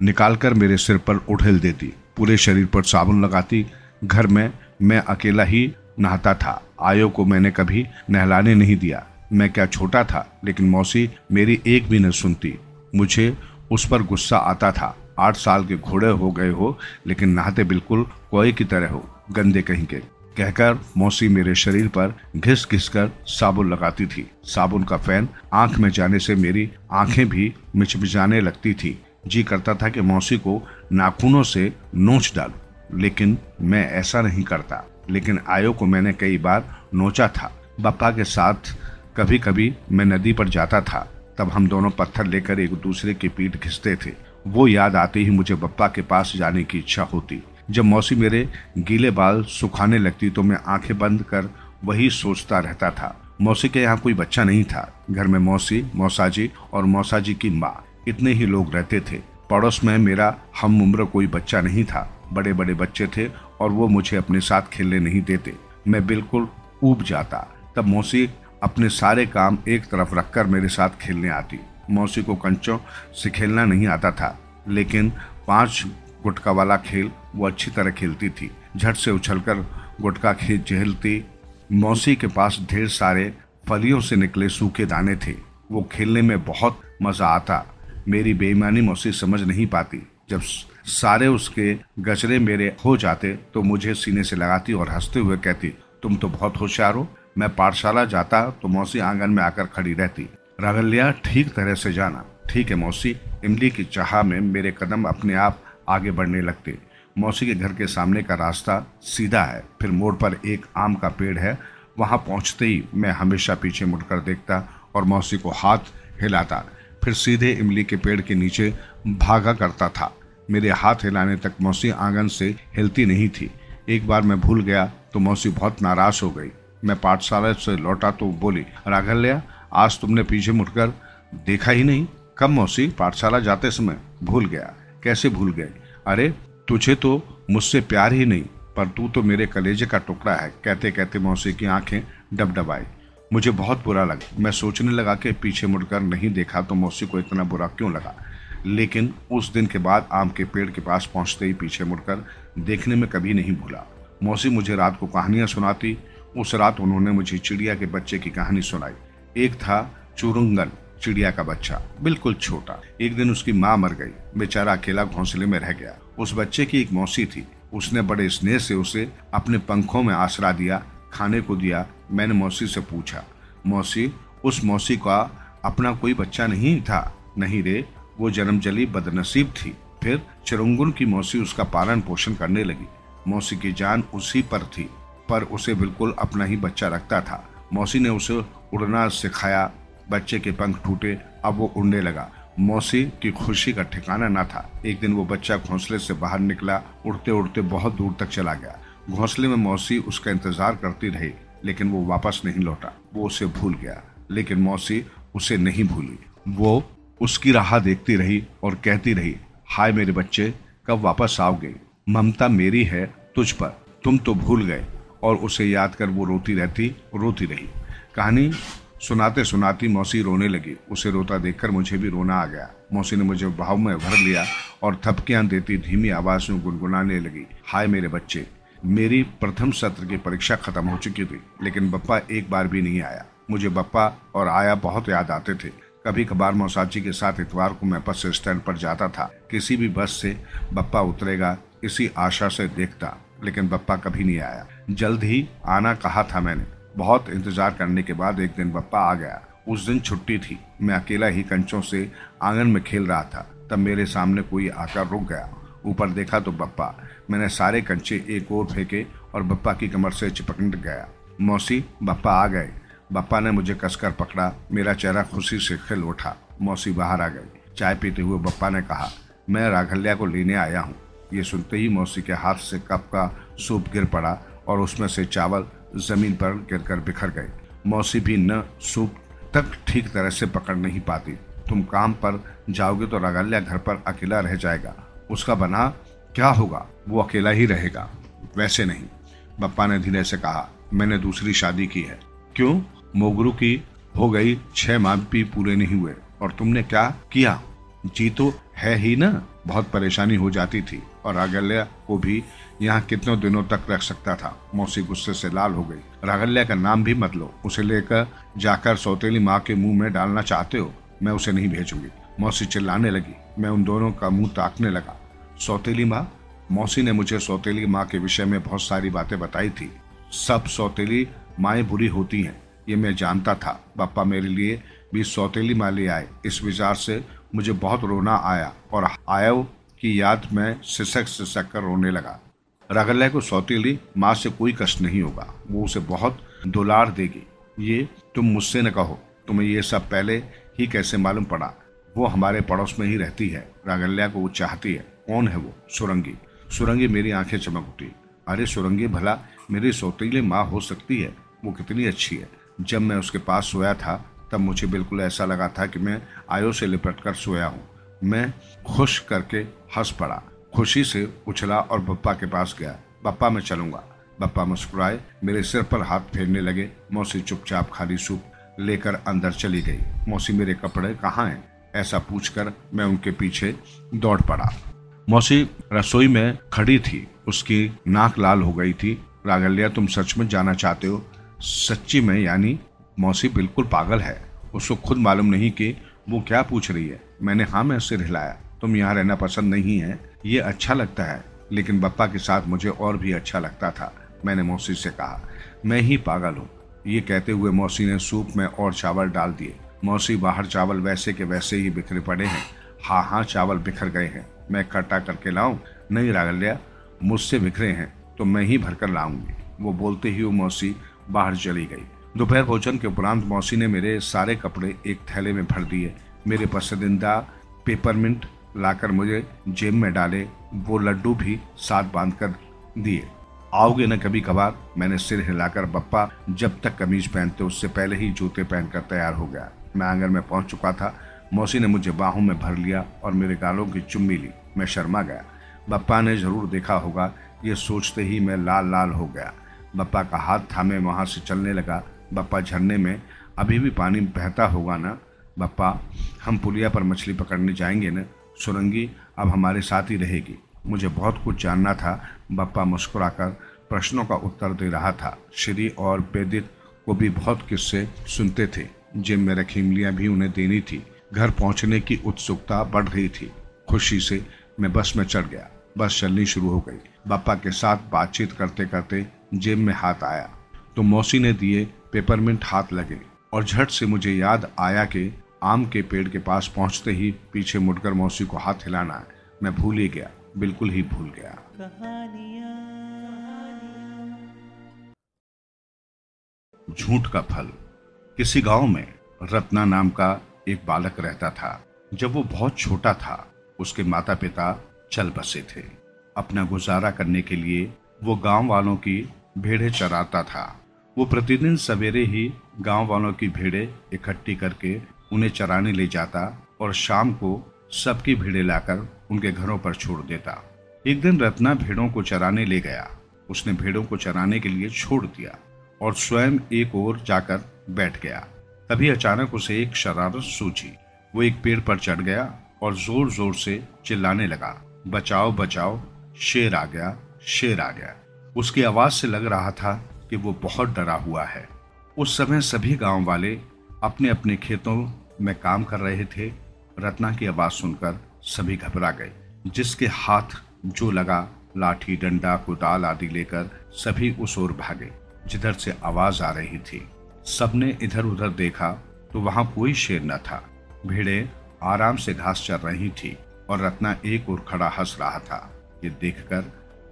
निकालकर मेरे सिर पर उड़ेल देती, पूरे शरीर पर साबुन लगाती। घर में मैं अकेला ही नहाता था। आयो को मैंने कभी नहलाने नहीं दिया। मैं क्या छोटा था, लेकिन मौसी मेरी एक भी न सुनती। मुझे उस पर गुस्सा आता था। 8 साल के घोड़े हो गए हो, लेकिन नहाते बिल्कुल कोए की तरह हो, गंदे कहीं के, कहकर मौसी मेरे शरीर पर घिस घिस कर साबुन लगाती थी। साबुन का फैन आंख में जाने से मेरी आंखें भी मिचमिचाने लगती थी। जी करता था कि मौसी को नाखूनों से नोच डालूं, लेकिन मैं ऐसा नहीं करता। लेकिन आयो को मैंने कई बार नोचा था। बप्पा के साथ कभी कभी मैं नदी पर जाता था, तब हम दोनों पत्थर लेकर एक दूसरे की पीठ घिसते थे। वो याद आते ही मुझे बप्पा के पास जाने की इच्छा होती। जब मौसी मेरे गीले बाल सुखाने लगती तो मैं आंखें बंद कर वही सोचता रहता था। मौसी के यहाँ कोई बच्चा नहीं था। घर में मौसी, मौसाजी और मौसाजी की माँ, इतने ही लोग रहते थे। पड़ोस में मेरा हम उम्र कोई बच्चा नहीं था। बड़े बड़े बच्चे थे और वो मुझे अपने साथ खेलने नहीं देते। मैं बिल्कुल ऊब जाता। तब मौसी अपने सारे काम एक तरफ रखकर मेरे साथ खेलने आती। मौसी को कंचों से खेलना नहीं आता था, लेकिन 5 गुटका वाला खेल वो अच्छी तरह खेलती थी। झट से उछलकर गुटका खेलती। मौसी के पास ढेर सारे फलियों से निकले सूखे दाने थे। वो खेलने में बहुत मजा आता। मेरी बेईमानी मौसी समझ नहीं पाती। जब सारे उसके गजरे मेरे हो जाते तो मुझे सीने से लगाती और हंसते हुए कहती, तुम तो बहुत होशियार हो। मैं पाठशाला जाता तो मौसी आंगन में आकर खड़ी रहती। रागल्या, ठीक तरह से जाना। ठीक है मौसी। इमली की चाह में मेरे कदम अपने आप आगे बढ़ने लगते। मौसी के घर के सामने का रास्ता सीधा है, फिर मोड़ पर एक आम का पेड़ है। वहां पहुंचते ही मैं हमेशा पीछे मुड़कर देखता और मौसी को हाथ हिलाता, फिर सीधे इमली के पेड़ के नीचे भागा करता था। मेरे हाथ हिलाने तक मौसी आंगन से हिलती नहीं थी। एक बार मैं भूल गया तो मौसी बहुत नाराज हो गई। मैं पाठशाला से लौटा तो बोली, राघल्या, आज तुमने पीछे मुड़कर देखा ही नहीं। कब मौसी? पाठशाला जाते समय। भूल गया? कैसे भूल गए? अरे तुझे तो मुझसे प्यार ही नहीं, पर तू तो मेरे कलेजे का टुकड़ा है। कहते कहते मौसी की आंखें डबडबाई। मुझे बहुत बुरा लगा। मैं सोचने लगा कि पीछे मुड़कर नहीं देखा तो मौसी को इतना बुरा क्यों लगा। लेकिन उस दिन के बाद आम के पेड़ के पास पहुंचते ही पीछे मुड़कर देखने में कभी नहीं भूला। मौसी मुझे रात को कहानियां सुनाती। उस रात उन्होंने मुझे चिड़िया के बच्चे की कहानी सुनाई। एक था चुरुंगन, चिड़िया का बच्चा, बिल्कुल छोटा। एक दिन उसकी माँ मर गई। बेचारा अकेला घोंसले में रह गया। उस बच्चे की एक मौसी थी। उसने बड़े स्नेह से उसे अपने पंखों में आसरा दिया, खाने को दिया। मैंने मौसी से पूछा, मौसी, उस मौसी का अपना कोई बच्चा नहीं था? नहीं रे, वो जन्मजली बदनसीब थी। फिर चुरुंगन की मौसी उसका पालन पोषण करने लगी। मौसी की जान उसी पर थी, पर उसे बिल्कुल अपना ही बच्चा रखता था। मौसी ने उसे उड़ना सिखाया। बच्चे के पंख टूटे, अब वो उड़ने लगा। मौसी की खुशी का ठिकाना न था। एक दिन वो बच्चा घोंसले से बाहर निकला। उड़ते उड़ते बहुत दूर तक चला गया। घोंसले में मौसी उसका इंतजार करती रही, लेकिन वो वापस नहीं लौटा। वो उसे भूल गया, लेकिन मौसी उसे नहीं भूली। वो उसकी राह देखती रही और कहती रही, हाय मेरे बच्चे, कब वापस आओगे? ममता मेरी है तुझ पर, तुम तो भूल गए। और उसे याद कर वो रोती रही। कहानी सुनाते सुनाती मौसी रोने लगी। उसे रोता देखकर मुझे भी रोना आ गया। मौसी ने मुझे भाव में भर लिया और थपकियां देती धीमी आवाज में गुनगुनाने लगी, हाय मेरे बच्चे। मेरी प्रथम सत्र की परीक्षा खत्म हो चुकी थी, लेकिन बप्पा एक बार भी नहीं आया। मुझे बप्पा और आया बहुत याद आते थे। कभी कभार मौसाजी के साथ इतवार को मैं बस स्टैंड पर जाता था। किसी भी बस से बप्पा उतरेगा इसी आशा से देखता, लेकिन बप्पा कभी नहीं आया। जल्द ही आना कहा था मैंने। बहुत इंतजार करने के बाद एक दिन बप्पा आ गया। उस दिन छुट्टी थी। मैं अकेला ही कंचों से आंगन में खेल रहा था। तब मेरे सामने कोई आकर रुक गया। ऊपर देखा तो बप्पा। मैंने सारे कंचे एक ओर फेंके और बप्पा की कमर से चिपक गया। मौसी, बप्पा आ गए। बप्पा ने मुझे कसकर पकड़ा। मेरा चेहरा खुशी से खिल उठा। मौसी बाहर आ गई। चाय पीते हुए बप्पा ने कहा, मैं राघल्या को लेने आया हूँ। ये सुनते ही मौसी के हाथ से कप का सूप गिर पड़ा और उसमें से चावल जमीन पर गिरकर बिखर गए। मौसी भी न सूप तक ठीक तरह से पकड़ नहीं पाती। तुम काम पर जाओगे तो राघल्या घर पर अकेला रह जाएगा। उसका बना क्या होगा? वो अकेला ही रहेगा। वैसे नहीं, बप्पा ने धीरे से कहा, मैंने दूसरी शादी की है। क्यों? मोगरू की हो गई, 6 माह भी पूरे नहीं हुए। और तुमने क्या किया? जी तो है ही ना। बहुत परेशानी हो जाती थी। और रागल्या को भी यहाँ कितने दिनों तक रख सकता था। मौसी गुस्से से लाल हो गई। रागल्या का नाम भी मत लो, उसे लेकर जाकर सौतेली माँ के मुंह में डालना चाहते हो, मैं उसे नहीं भेजूंगी। मौसी चिल्लाने लगी। मैं उन दोनों का मुंह ताकने लगा। सौतेली माँ? मौसी ने मुझे सौतेली माँ के विषय में बहुत सारी बातें बताई थी। सब सौतेली माएँ बुरी होती हैं, ये मैं जानता था। पापा मेरे लिए भी सौतेली माँ ले आए। इस विचार से मुझे बहुत रोना आया और आयो की याद में सिसक सिसक कर रोने लगा। रागल्या को सौतेली माँ से कोई कष्ट नहीं होगा, वो उसे बहुत दुलार देगी। ये तुम मुझसे न कहो, तुम्हें ये सब पहले ही कैसे मालूम पड़ा? वो हमारे पड़ोस में ही रहती है, रागल्या को वो चाहती है। कौन है वो? सुरंगी। सुरंगी? मेरी आंखें चमक उठी। अरे सुरंगी भला मेरी सौतेली माँ हो सकती है? वो कितनी अच्छी है। जब मैं उसके पास सोया था तब मुझे बिल्कुल ऐसा लगा था कि मैं आयो से लिपट कर सोया हूँ। मैं खुश करके हंस पड़ा, खुशी से उछला और बप्पा के पास गया। बप्पा मैं चलूंगा। बप्पा मुस्कुराए, मेरे सिर पर हाथ फेरने लगे। मौसी चुपचाप खाली सूप लेकर अंदर चली गई। मौसी मेरे कपड़े कहाँ हैं? ऐसा पूछकर मैं उनके पीछे दौड़ पड़ा। मौसी रसोई में खड़ी थी, उसकी नाक लाल हो गई थी। रागल्या तुम सच में जाना चाहते हो? सच्ची में? यानी मौसी बिल्कुल पागल है, उसको खुद मालूम नहीं कि वो क्या पूछ रही है। मैंने हाँ में सिर हिलाया। तुम यहाँ रहना पसंद नहीं है? ये अच्छा लगता है, लेकिन बप्पा के साथ मुझे और भी अच्छा लगता था, मैंने मौसी से कहा। मैं ही पागल हूँ। ये कहते हुए मौसी ने सूप में और चावल डाल दिए। मौसी बाहर चावल वैसे के वैसे ही बिखरे पड़े हैं। हाँ चावल बिखर गए हैं, मैं इकट्ठा करके लाऊं? नहीं रागल्या, मुझसे बिखरे हैं तो मैं ही भरकर लाऊंगी। वो बोलते ही वो मौसी बाहर चली गई। दोपहर भोजन के उपरांत मौसी ने मेरे सारे कपड़े एक थैले में भर दिए। मेरे पसंदीदा पेपरमिंट लाकर मुझे जेब में डाले। वो लड्डू भी साथ बांध कर दिए। आओगे न कभी कभार? मैंने सिर हिलाकर बप्पा जब तक कमीज पहनते उससे पहले ही जूते पहनकर तैयार हो गया। मैं आंगन में पहुंच चुका था। मौसी ने मुझे बाहों में भर लिया और मेरे गालों की चुम्मी ली। मैं शर्मा गया। बप्पा ने जरूर देखा होगा, ये सोचते ही मैं लाल लाल हो गया। बप्पा का हाथ थामे वहां से चलने लगा। बप्पा, झरने में अभी भी पानी बहता होगा ना? बप्पा, हम पुलिया पर मछली पकड़ने जाएंगे न? सुरंगी अब हमारे साथ ही रहेगी। मुझे बहुत कुछ जानना था। बप्पा मुस्कुराकर प्रश्नों का उत्तर दे रहा था। श्री और बेदित को भी बहुत किस्से सुनते थे। जेब में रखी इमलियां भी उन्हें देनी थी। घर पहुंचने की उत्सुकता बढ़ रही थी। खुशी से मैं बस में चढ़ गया। बस चलनी शुरू हो गई। बप्पा के साथ बातचीत करते करते जेब में हाथ आया तो मौसी ने दिए पेपरमिंट हाथ लगे और झट से मुझे याद आया कि आम के पेड़ के पास पहुंचते ही पीछे मुड़कर मौसी को हाथ हिलाना है। मैं भूल ही गया, बिल्कुल ही भूल गया। झूठ का फल। किसी गांव में रत्ना नाम का एक बालक रहता था। जब वो बहुत छोटा था उसके माता पिता चल बसे थे। अपना गुजारा करने के लिए वो गांव वालों की भेड़ें चराता था। वो प्रतिदिन सवेरे ही गांव वालों की भेड़ें इकट्ठी करके उन्हें चराने ले जाता और शाम को सबकी भेड़ें लाकर उनके घरों पर छोड़ देता। एक दिन रत्ना भेड़ों को चराने ले गया। उसने भेड़ों को चराने के लिए छोड़ दिया और स्वयं एक ओर जाकर बैठ गया। तभी अचानक उसे एक शरारत सूझी। वो एक पेड़ पर चढ़ गया और जोर जोर से चिल्लाने लगा, बचाओ बचाओ, शेर आ गया, शेर आ गया। उसकी आवाज से लग रहा था कि वो बहुत डरा हुआ है। उस समय सभी गांव वाले अपने अपने खेतों में काम कर रहे थे। रत्ना की आवाज सुनकर सभी घबरा गए। जिसके हाथ जो लगा, लाठी, डंडा, कुदाल आदि लेकर सभी उस ओर भागे जिधर से आवाज आ रही थी। सबने इधर उधर देखा तो वहां कोई शेर न था। भेड़ें आराम से घास चर रही थी और रत्ना एक ओर खड़ा हंस रहा था। ये देखकर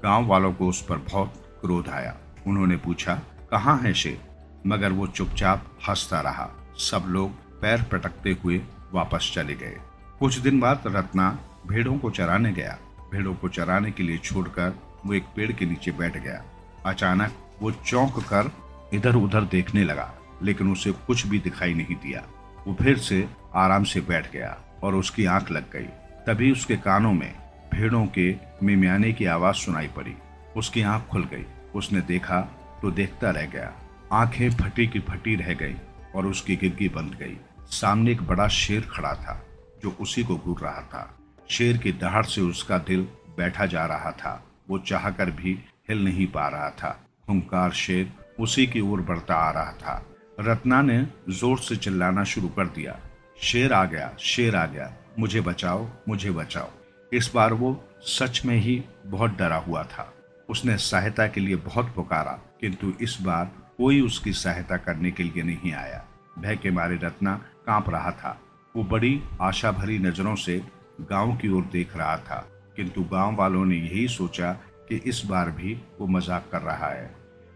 गांव वालों को उस पर बहुत क्रोध आया। उन्होंने पूछा, कहाँ है शेर? मगर वो चुपचाप हंसता रहा। सब लोग पैर पटकते हुए वापस चले गए। कुछ दिन बाद रत्ना भेड़ों को चराने गया। भेड़ों को चराने के लिए छोड़कर वो एक पेड़ के नीचे बैठ गया। अचानक वो चौंक कर इधर उधर देखने लगा, लेकिन उसे कुछ भी दिखाई नहीं दिया। वो फिर से आराम से बैठ गया और उसकी आंख लग गई। तभी उसके कानों में भेड़ों के मिमियाने की आवाज सुनाई पड़ी। उसकी आंख खुल गई। उसने देखा तो देखता रह गया। आंखें फटी की फटी रह गई और उसकी गिरगी बंद गई। सामने एक बड़ा शेर खड़ा था जो उसी को घूर रहा था। शेर की दहाड़ से उसका दिल बैठा जा रहा था। वो चाहकर भी हिल नहीं पा रहा था। हुंकार शेर उसी की ओर बढ़ता आ रहा था। रत्ना ने जोर से चिल्लाना शुरू कर दिया, शेर आ गया, शेर आ गया, मुझे बचाओ, मुझे बचाओ। इस बार वो सच में ही बहुत डरा हुआ था। उसने सहायता के लिए बहुत पुकारा, किंतु इस बार कोई उसकी सहायता करने के लिए नहीं आया। भय के मारे रत्ना कांप रहा था। वो बड़ी आशा भरी नजरों से गांव की ओर देख रहा था, किंतु गांव वालों ने यही सोचा कि इस बार भी वो मजाक कर रहा है,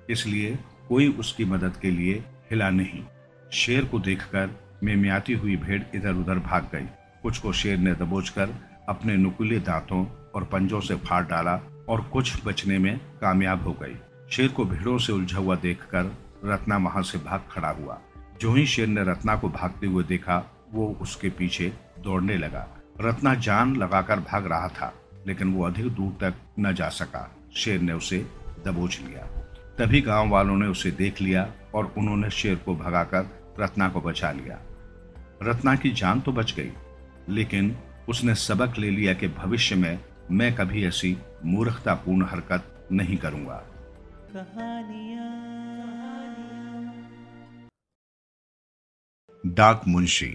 इसलिए कोई उसकी मदद के लिए हिला नहीं। शेर को देखकर मिमियाती हुई भेड़ इधर उधर भाग गई। कुछ को शेर ने दबोचकर अपने नुकीले दांतों और पंजों से फाड़ डाला और कुछ बचने में कामयाब हो गई। शेर को भेड़ों से उलझा हुआ देखकर रत्ना वहां से भाग खड़ा हुआ। जो ही शेर ने रत्ना को भागते हुए देखा, वो उसके पीछे दौड़ने लगा। रत्ना जान लगाकर भाग रहा था, लेकिन वो अधिक दूर तक न जा सका। शेर ने उसे दबोच लिया। तभी गांव वालों ने उसे देख लिया और उन्होंने शेर को भगाकर रत्ना को बचा लिया। रत्ना की जान तो बच गई, लेकिन उसने सबक ले लिया कि भविष्य में मैं कभी ऐसी मूर्खतापूर्ण हरकत नहीं करूंगा। डाक मुंशी।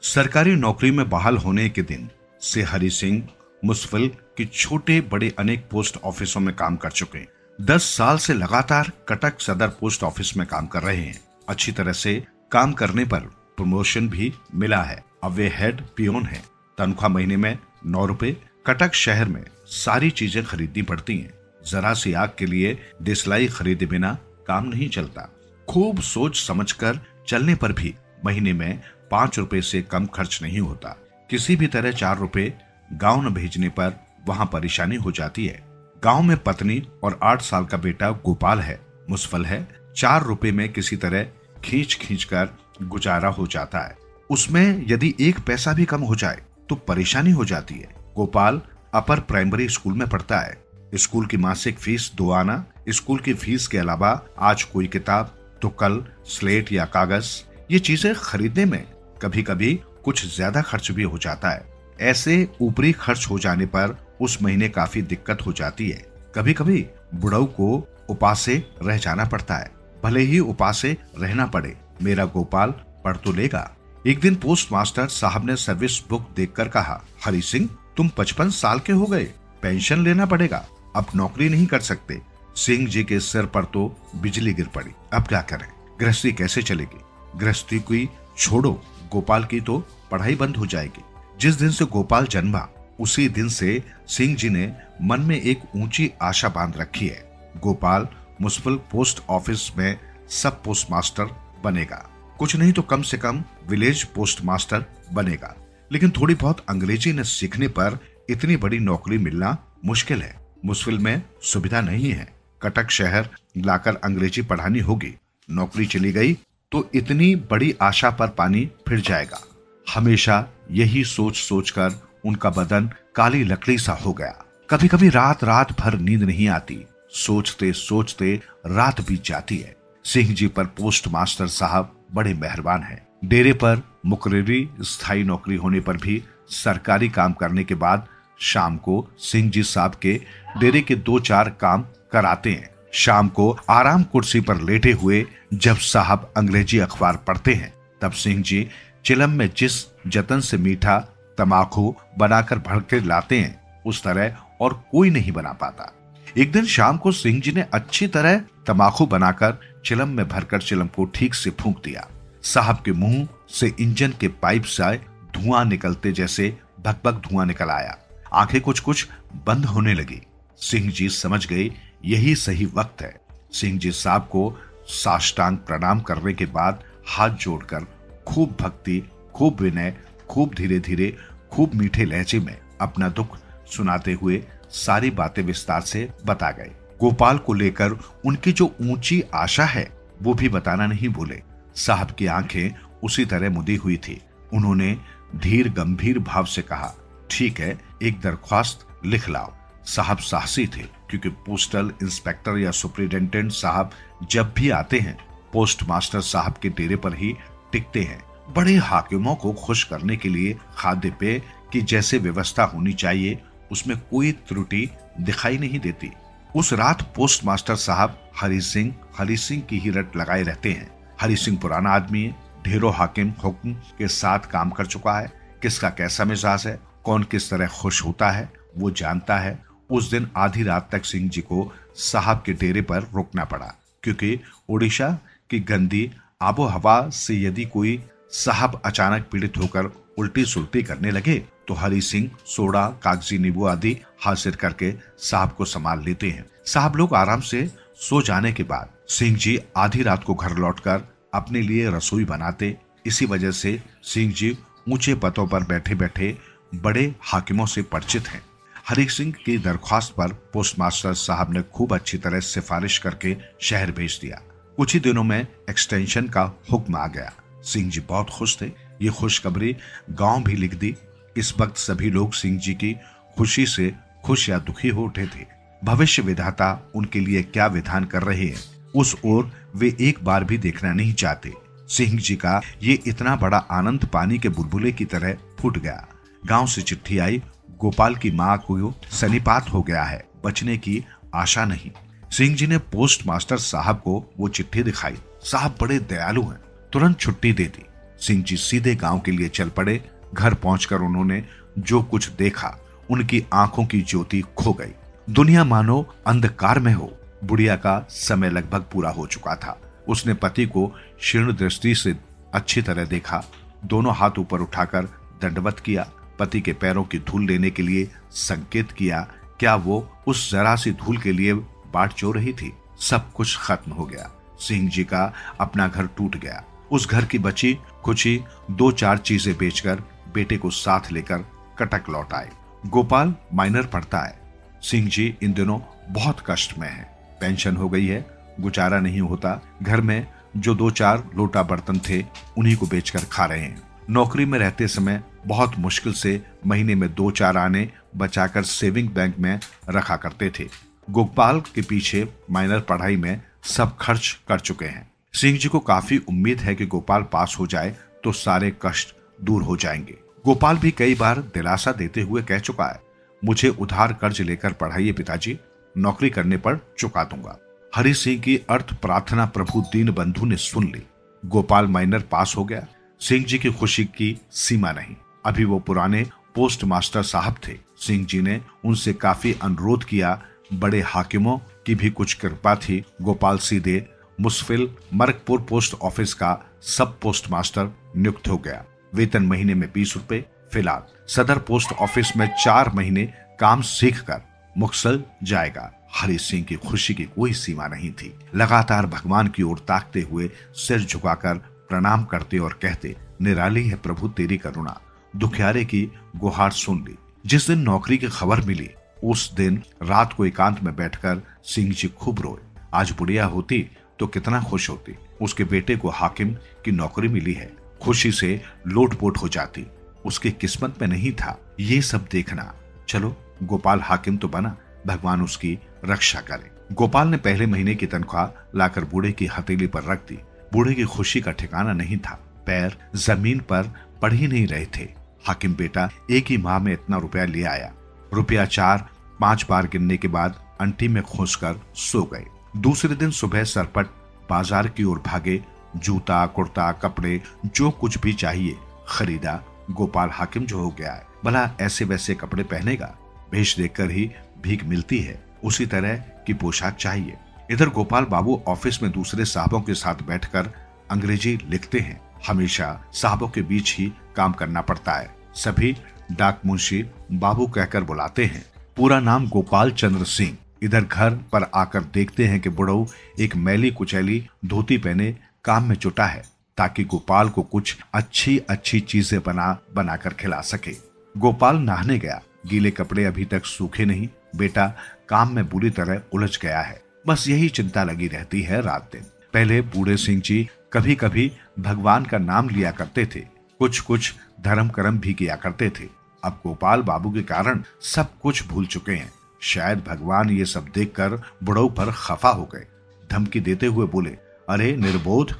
सरकारी नौकरी में बहाल होने के दिन से हरि सिंह मुसफिल के छोटे बड़े अनेक पोस्ट ऑफिसों में काम कर चुके हैं। 10 साल से लगातार कटक सदर पोस्ट ऑफिस में काम कर रहे हैं। अच्छी तरह से काम करने पर प्रमोशन भी मिला है। अब वे हेड पियोन हैं। तनख्वाह महीने में 9 रुपए। कटक शहर में सारी चीजें खरीदनी पड़ती हैं। जरा सी आग के लिए देसलाई खरीदे बिना काम नहीं चलता। खूब सोच समझकर चलने पर भी महीने में 5 रुपए से कम खर्च नहीं होता। किसी भी तरह 4 रुपए गांव न भेजने पर वहां परेशानी हो जाती है। गांव में पत्नी और 8 साल का बेटा गोपाल है। मुसफल है। 4 रुपए में किसी तरह खींच खींच कर गुजारा हो जाता है। उसमें यदि 1 पैसा भी कम हो जाए तो परेशानी हो जाती है। गोपाल अपर प्राइमरी स्कूल में पढ़ता है। स्कूल की मासिक फीस 2 आना। स्कूल की फीस के अलावा आज कोई किताब तो कल स्लेट या कागज, ये चीजें खरीदने में कभी कभी कुछ ज्यादा खर्च भी हो जाता है। ऐसे ऊपरी खर्च हो जाने पर उस महीने काफी दिक्कत हो जाती है। कभी कभी बुढ़ऊ को उपासे रह जाना पड़ता है। भले ही उपासे रहना पड़े, मेरा गोपाल पढ़ तो लेगा। एक दिन पोस्ट मास्टर साहब ने सर्विस बुक देखकर कहा, हरि सिंह तुम 55 साल के हो गए, पेंशन लेना पड़ेगा, अब नौकरी नहीं कर सकते। सिंह जी के सिर पर तो बिजली गिर पड़ी। अब क्या करें, गृहस्थी कैसे चलेगी? गृहस्थी की छोड़ो, गोपाल की तो पढ़ाई बंद हो जाएगी। जिस दिन से गोपाल जन्मा उसी दिन से सिंह जी ने मन में एक ऊंची आशा बांध रखी है। गोपाल मुसफिल पोस्ट ऑफिस में सब पोस्ट मास्टर बनेगा। कुछ नहीं तो कम से कम विलेज पोस्ट मास्टर बनेगा। लेकिन थोड़ी बहुत अंग्रेजी न सीखने पर इतनी बड़ी नौकरी मिलना मुश्किल है। मुसफिल में सुविधा नहीं है। कटक शहर लाकर अंग्रेजी पढ़ानी होगी। नौकरी चली गई तो इतनी बड़ी आशा पर पानी फिर जाएगा। हमेशा यही सोच सोचकर उनका बदन काली लकड़ी सा हो गया। कभी कभी रात रात भर नींद नहीं आती। सोचते सोचते रात बीत जाती है। सिंह जी पर पोस्ट मास्टर साहब बड़े मेहरबान हैं। डेरे पर मुकर्ररी स्थायी नौकरी होने पर भी सरकारी काम करने के बाद शाम को सिंह जी साहब के डेरे के 2-4 काम कराते हैं। शाम को आराम कुर्सी पर लेटे हुए जब साहब अंग्रेजी अखबार पढ़ते हैं, तब सिंह जी चिलम में जिस जतन से मीठा तमाकू बनाकर भर के लाते हैं, उस तरह और कोई नहीं बना पाता। एक दिन शाम को सिंह जी ने अच्छी तरह तमाकू बनाकर चिलम में भरकर चिलम को ठीक से फूंक दिया। साहब के मुंह से इंजन के पाइप से धुआं निकलते जैसे भकभक धुआं निकल आया। आंखें कुछ कुछ बंद होने लगी। सिंह जी समझ गए यही सही वक्त है। सिंह जी साहब को साष्टांग प्रणाम करने के बाद हाथ जोड़कर खूब भक्ति, खूब विनय, खूब धीरे धीरे, खूब मीठे लहजे में अपना दुख सुनाते हुए सारी बातें विस्तार से बता गए। गोपाल को लेकर उनकी जो ऊंची आशा है वो भी बताना नहीं भूले। साहब की आंखें उसी तरह मुदी हुई थी। उन्होंने धीर गंभीर भाव से कहा, ठीक है, एक दरख्वास्त लिख लाओ। साहब साहसी थे, क्योंकि पोस्टल इंस्पेक्टर या सुपरिटेंडेंट साहब जब भी आते हैं पोस्ट मास्टर साहब के डेरे पर ही टिकते हैं। बड़े हाकिमों को खुश करने के लिए खाद्य पेय की जैसे व्यवस्था होनी चाहिए उसमें कोई त्रुटि दिखाई नहीं देती। उस रात पोस्टमास्टर साहब हरि सिंह की ही रट लगाए रहते हैं। हरि सिंह पुराना आदमी है, ढेरों हाकिम हुक्म के साथ काम कर चुका है। किसका कैसा मिजाज है, कौन किस तरह खुश होता है, वो जानता है। उस दिन आधी रात तक सिंह जी को साहब के डेरे पर रुकना पड़ा, क्योंकि उड़ीसा की गंदी आबो हवा से यदि कोई साहब अचानक पीड़ित होकर उल्टी सुल्टी करने लगे तो हरि सिंह सोडा, कागजी नींबू आदि हासिल करके साहब को संभाल लेते हैं। साहब लोग आराम से सो जाने के बाद सिंह जी आधी रात को घर लौटकर अपने लिए रसोई बनाते। इसी वजह से सिंह जी ऊंचे पदों पर बैठे बैठे बड़े हाकिमों से परिचित हैं। हरि सिंह की दरख्वास्त पर पोस्टमास्टर साहब ने खूब अच्छी तरह सिफारिश करके शहर भेज दिया। कुछ ही दिनों में एक्सटेंशन का हुक्म आ गया। सिंह जी बहुत खुश थे। ये खुशखबरी गांव भी लिख दी। इस वक्त सभी लोग सिंह जी की खुशी से खुश या दुखी हो उठे थे। भविष्य विधाता उनके लिए क्या विधान कर रहे हैं, उस ओर वे एक बार भी देखना नहीं चाहते। सिंह जी का ये इतना बड़ा आनंद पानी के बुलबुले की तरह फूट गया। गांव से चिट्ठी आई, गोपाल की मां को सन्निपात हो गया है, बचने की आशा नहीं। सिंह जी ने पोस्टमास्टर साहब को वो चिट्ठी दिखाई। साहब बड़े दयालु हैं, तुरंत छुट्टी दे दी। सिंह जी सीधे गांव के लिए चल पड़े। घर पहुंचकर उन्होंने जो कुछ देखा, उनकी आंखों की ज्योति खो गई। दुनिया मानो अंधकार में हो। बुढ़िया का समय लगभग पूरा हो चुका था। उसने पति को क्षीण दृष्टि से अच्छी तरह देखा। दोनों हाथ ऊपर उठाकर दंडवत किया। पति के पैरों की धूल लेने के लिए संकेत किया। क्या वो उस जरा सी धूल के लिए बाट जो रही थी? सब कुछ खत्म हो गया। सिंह जी का अपना घर टूट गया। उस घर की बची खुची 2-4 चीजें बेचकर बेटे को साथ लेकर कटक लौट आए। गोपाल माइनर पढ़ता है। सिंह जी इन दिनों बहुत कष्ट में है। पेंशन हो गई है, गुजारा नहीं होता। घर में जो 2-4 लोटा बर्तन थे, उन्हीं को बेचकर खा रहे हैं। नौकरी में रहते समय बहुत मुश्किल से महीने में 2-4 आने बचाकर सेविंग बैंक में रखा करते थे। गोपाल के पीछे माइनर पढ़ाई में सब खर्च कर चुके हैं। सिंह जी को काफी उम्मीद है कि गोपाल पास हो जाए तो सारे कष्ट दूर हो जाएंगे। गोपाल भी कई बार दिलासा देते हुए कह चुका है, मुझे उधार कर्ज लेकर पढ़ाइए पिताजी, नौकरी करने पर चुका दूंगा। हरि सिंह की अर्थ प्रार्थना प्रभु दीन बंधु ने सुन ली। गोपाल माइनर पास हो गया। सिंह जी की खुशी की सीमा नहीं। अभी वो पुराने पोस्टमास्टर साहब थे। सिंह जी ने उनसे काफी अनुरोध किया। बड़े हाकिमों की भी कुछ कृपा थी। गोपाल सीधे मुस्फिल मरकपुर पोस्ट ऑफिस का सब पोस्टमास्टर नियुक्त हो गया। वेतन महीने में 20 रुपए। फिलहाल सदर पोस्ट ऑफिस में 4 महीने काम सीखकर मुक्सल जाएगा। हरि सिंह की खुशी की कोई सीमा नहीं थी। लगातार भगवान की ओर ताकते हुए सिर झुकाकर प्रणाम करते और कहते, निराली है प्रभु तेरी करुणा, दुखियारे की गुहार सुन ली। जिस दिन नौकरी की खबर मिली, उस दिन रात को एकांत में बैठकर सिंह जी खूब रोए। आज बुढ़िया होती तो कितना खुश होती। उसके बेटे को हाकिम की नौकरी मिली है, खुशी से लोटपोट हो जाती। उसकी किस्मत में नहीं था ये सब देखना। चलो गोपाल हाकिम तो बना, भगवान उसकी रक्षा करे। गोपाल ने पहले महीने की तनख्वाह लाकर बूढ़े की हथेली पर रख दी। बूढ़े की खुशी का ठिकाना नहीं था। पैर जमीन पर पड़ ही नहीं रहे थे। हाकिम बेटा एक ही माह में इतना रुपया ले आया। रुपया 4-5 बार गिनने के बाद अंटी में खोसकर सो गए। दूसरे दिन सुबह सरपट बाजार की ओर भागे। जूता, कुर्ता, कपड़े जो कुछ भी चाहिए खरीदा। गोपाल हाकिम जो हो गया है, भला ऐसे वैसे कपड़े पहनेगा? भेष देखकर ही भीख मिलती है, उसी तरह की पोशाक चाहिए। इधर गोपाल बाबू ऑफिस में दूसरे साहबों के साथ बैठकर अंग्रेजी लिखते हैं। हमेशा साहबों के बीच ही काम करना पड़ता है। सभी डाक मुंशी बाबू कहकर बुलाते हैं। पूरा नाम गोपाल चंद्र सिंह। इधर घर पर आकर देखते हैं कि बुढ़ऊ एक मैली कुचैली धोती पहने काम में जुटा है, ताकि गोपाल को कुछ अच्छी अच्छी चीजें बनाकर खिला सके। गोपाल नहाने गया। गीले कपड़े अभी तक सूखे नहीं। बेटा काम में बुरी तरह उलझ गया है। बस यही चिंता लगी रहती है रात दिन। पहले बूढ़े सिंह जी कभी कभी भगवान का नाम लिया करते थे, कुछ कुछ धर्म कर्म भी किया करते थे। अब गोपाल बाबू के कारण सब कुछ भूल चुके हैं। शायद भगवान ये सब देखकर बुढ़ऊ पर खफा हो गए। धमकी देते हुए बोले, अरे निर्बोध,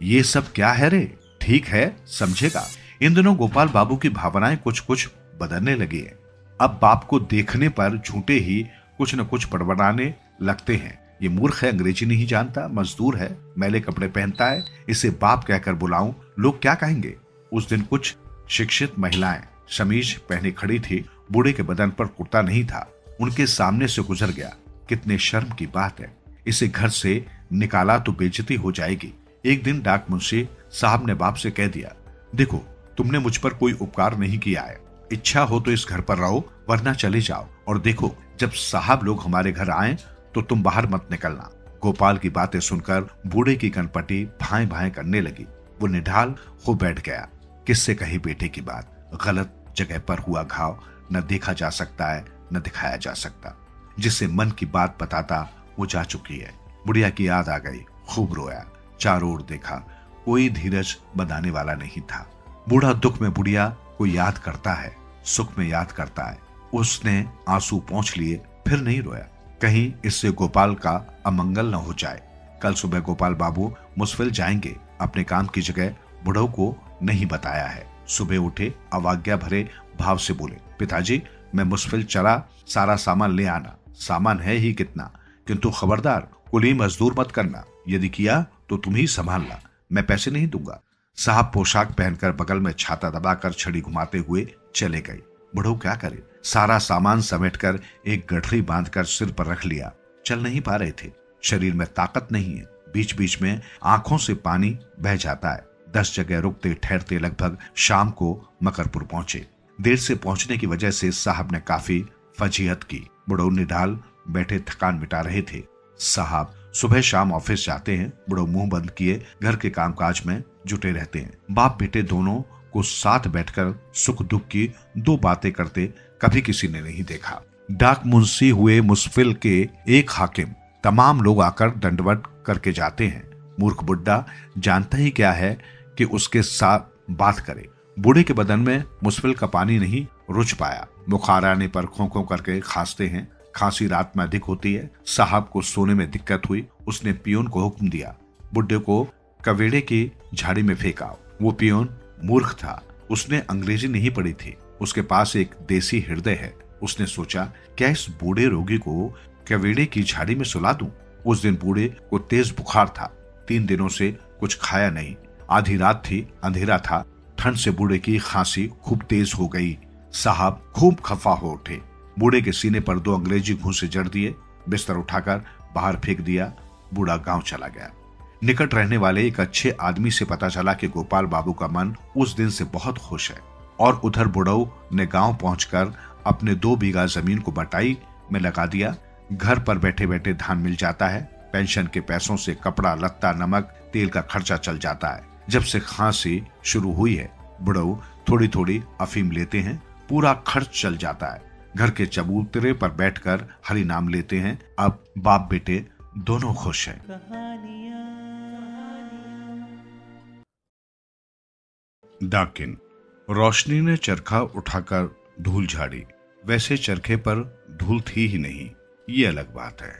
ये सब क्या है रे? ठीक है, समझेगा। इन दिनों गोपाल बाबू की भावनाएं कुछ कुछ बदलने लगी है। अब बाप को देखने पर झूठे ही कुछ न कुछ बड़बड़ाने लगते हैं। ये मूर्ख है, अंग्रेजी नहीं जानता, मजदूर है, मैले कपड़े पहनता है, इसे बाप कहकर बुलाऊं, लोग क्या कहेंगे। उस दिन कुछ शिक्षित महिलाएं शमीज पहने खड़ी थी। बूढ़े के बदन पर कुर्ता नहीं था। उनके सामने से गुजर गया। कितने शर्म की बात है, इसे घर से निकाला तो बेइज्जती हो जाएगी। एक दिन डाक मुंशी साहब ने बाप से कह दिया, देखो तुमने मुझ पर कोई उपकार नहीं किया है, इच्छा हो तो इस घर पर रहो, वरना चले जाओ। और देखो जब साहब लोग हमारे घर आए तो तुम बाहर मत निकलना। गोपाल की बातें सुनकर बूढ़े की कनपटी भाएं भाएं करने लगी। वो निढाल हो बैठ गया। किससे कही बेटे की बात, गलत जगह पर हुआ घाव न देखा जा सकता है न दिखाया जा सकता। जिसे मन की बात बताता वो जा चुकी है। बुढ़िया की याद आ गई, खूब रोया, चारों ओर देखा, कोई धीरज बनाने वाला नहीं था। बूढ़ा दुख में बुढ़िया को याद करता है, सुख में याद करता है। उसने आंसू पोंछ लिए, फिर नहीं रोया। कहीं इससे गोपाल का अमंगल न हो जाए। कल सुबह गोपाल बाबू मुसफिल जाएंगे। अपने काम की जगह बुढ़ऊ को नहीं बताया है। सुबह उठे, अवाज्ञा भरे भाव से बोले, पिताजी मैं मुसफिल चला, सारा सामान ले आना। सामान है ही कितना, किंतु खबरदार कुली मजदूर मत करना, यदि किया तो तुम ही संभालना, मैं पैसे नहीं दूंगा। साहब पोशाक पहनकर बगल में छाता दबाकर छड़ी घुमाते हुए चले गए। बुढ़ऊ क्या करे, सारा सामान समेटकर एक गठरी बांधकर सिर पर रख लिया। चल नहीं पा रहे थे, शरीर में ताकत नहीं है। बीच बीच में आंखों से पानी बह जाता है। 10 जगह रुकते ठहरते लगभग शाम को मकरपुर पहुंचे। देर से पहुंचने की वजह से साहब ने काफी फजीहत की। बुढ़ऊ निढाल बैठे थकान मिटा रहे थे। साहब सुबह शाम ऑफिस जाते हैं। बुढ़ऊ मुंह बंद किए घर के कामकाज में जुटे रहते हैं। बाप बेटे दोनों को साथ बैठकर सुख दुख की 2 बातें करते कभी किसी ने नहीं देखा। डाक मुंशी हुए मुसफिल के एक हाकिम, तमाम लोग आकर दंडवत करके जाते हैं। मूर्ख बुड्ढा जानता ही क्या है कि उसके साथ बात करे। बूढ़े के बदन में मुसफिल का पानी नहीं रुच पाया। बुखार आने पर खों खों करके खांसते हैं। खांसी रात में अधिक होती है। साहब को सोने में दिक्कत हुई। उसने पियोन को हुक्म दिया, बुड्ढे को कवेड़े की झाड़ी में फेंका। वो पियोन मूर्ख था, उसने अंग्रेजी नहीं पढ़ी थी। उसके पास एक देसी हृदय है। उसने सोचा, क्या इस बूढ़े रोगी को कवेड़े की झाड़ी में सुला दूं? उस दिन बूढ़े को तेज बुखार था। 3 दिनों से कुछ खाया नहीं। आधी रात थी, अंधेरा था। ठंड से बूढ़े की खांसी खूब तेज हो गई। साहब खूब खफा हो उठे। बूढ़े के सीने पर 2 अंग्रेजी घूंसे जड़ दिए। बिस्तर उठाकर बाहर फेंक दिया। बूढ़ा गांव चला गया। निकट रहने वाले एक अच्छे आदमी से पता चला कि गोपाल बाबू का मन उस दिन से बहुत खुश है। और उधर बुढ़ऊ ने गांव पहुंचकर अपने 2 बीघा जमीन को बटाई में लगा दिया। घर पर बैठे बैठे धान मिल जाता है। पेंशन के पैसों से कपड़ा लत्ता नमक तेल का खर्चा चल जाता है। जब से खांसी शुरू हुई है, बुढ़ऊ थोड़ी थोड़ी अफीम लेते हैं। पूरा खर्च चल जाता है। घर के चबूतरे पर बैठकर हरि नाम लेते हैं। अब बाप बेटे दोनों खुश हैं। डाकिन। रोशनी ने चरखा उठाकर धूल झाड़ी। वैसे चरखे पर धूल थी ही नहीं, ये अलग बात है।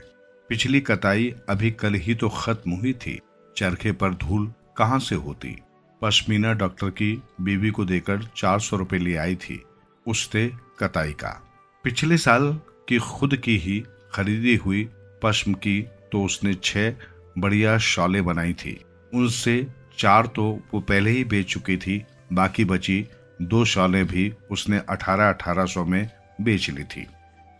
पिछली कताई अभी कल ही तो खत्म हुई थी। चरखे पर धूल कहां से होती? पश्मीना डॉक्टर की बीवी को देकर 400 रुपए ले आई थी। उससे कताई का पिछले साल की खुद की ही खरीदी हुई पश्म की तो उसने 6 बढ़िया शॉलें बनाई थी। उनसे 4 तो वो पहले ही बेच चुकी थी। बाकी बची 2 शॉलें भी उसने 1800 में बेच ली थी।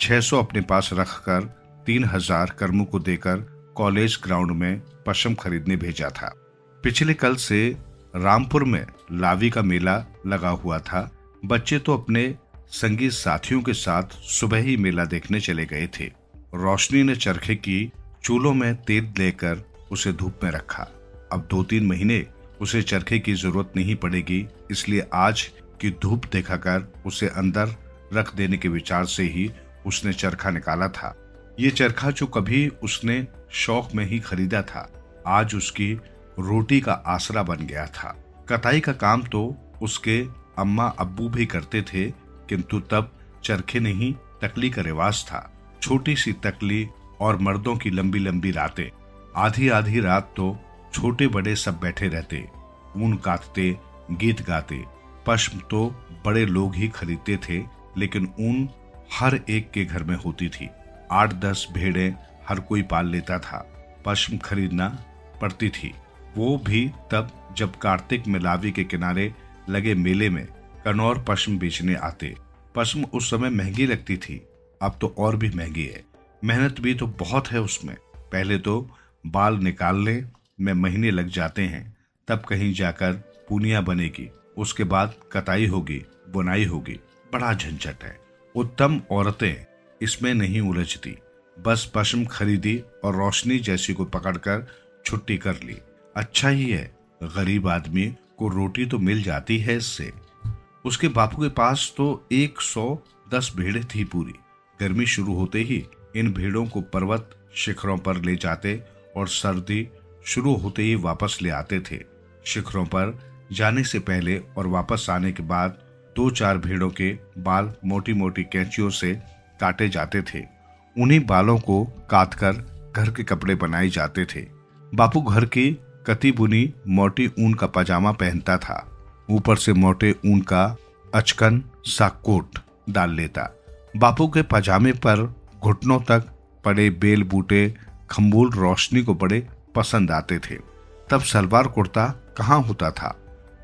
600 अपने पास रखकर 3000 कर्मू को देकर कॉलेज ग्राउंड में पश्म खरीदने भेजा था। पिछले कल से रामपुर में लावी का मेला लगा हुआ था। बच्चे तो अपने संगी साथियों के साथ सुबह ही मेला देखने चले गए थे। रोशनी ने चरखे की चूल्हों में तेल लेकर उसे धूप में रखा। अब 2-3 महीने उसे चरखे की जरूरत नहीं पड़ेगी, इसलिए आज की धूप दिखाकर उसे अंदर रख देने के विचार से ही उसने चरखा निकाला था। ये चरखा जो कभी उसने शौक में ही खरीदा था, आज उसकी रोटी का आसरा बन गया था। कताई का काम तो उसके अम्मा अब्बू भी करते थे, किंतु तब चरखे नहीं तकली का रिवाज था। छोटी सी तकली और मर्दों की लंबी लंबी रातें। आधी आधी रात तो छोटे बड़े सब बैठे रहते, ऊन काटते, गीत गाते। पश्म तो बड़े लोग ही खरीदते थे, लेकिन ऊन हर एक के घर में होती थी। 8-10 भेड़ें हर कोई पाल लेता था। पश्म खरीदना पड़ती थी, वो भी तब जब कार्तिक में लावी के किनारे लगे मेले में कनौर पश्म बेचने आते। पश्म उस समय महंगी लगती थी, अब तो और भी महंगी है। मेहनत भी तो बहुत है उसमें। पहले तो बाल निकालने में महीने लग जाते हैं, तब कहीं जाकर पूनिया बनेगी, उसके बाद कताई होगी, बुनाई होगी, बड़ा झंझट है। उत्तम औरतें इसमें नहीं उलझती, बस पश्म खरीदी और रोशनी जैसी को पकड़कर छुट्टी कर ली। अच्छा ही है, गरीब आदमी को रोटी तो मिल जाती है इससे। उसके बापू के पास तो 110 भेड़ें थी पूरी। गर्मी शुरू होते ही इन भेड़ों को पर्वत शिखरों पर ले जाते और सर्दी शुरू होते ही वापस ले आते थे। शिखरों पर जाने से पहले और वापस आने के बाद 2-4 भेड़ों के बाल मोटी मोटी कैंचियों से काटे जाते थे। उन्हीं बालों को काटकर घर के कपड़े बनाए जाते थे। बापू घर की कती बुनी मोटी ऊन का पजामा पहनता था, ऊपर से मोटे ऊन का अचकन सा कोट डाल लेता। बापू के पजामे पर घुटनों तक पड़े बेल बूटे खम्बूल रोशनी को बड़े पसंद आते थे। तब सलवार कुर्ता कहाँ होता था।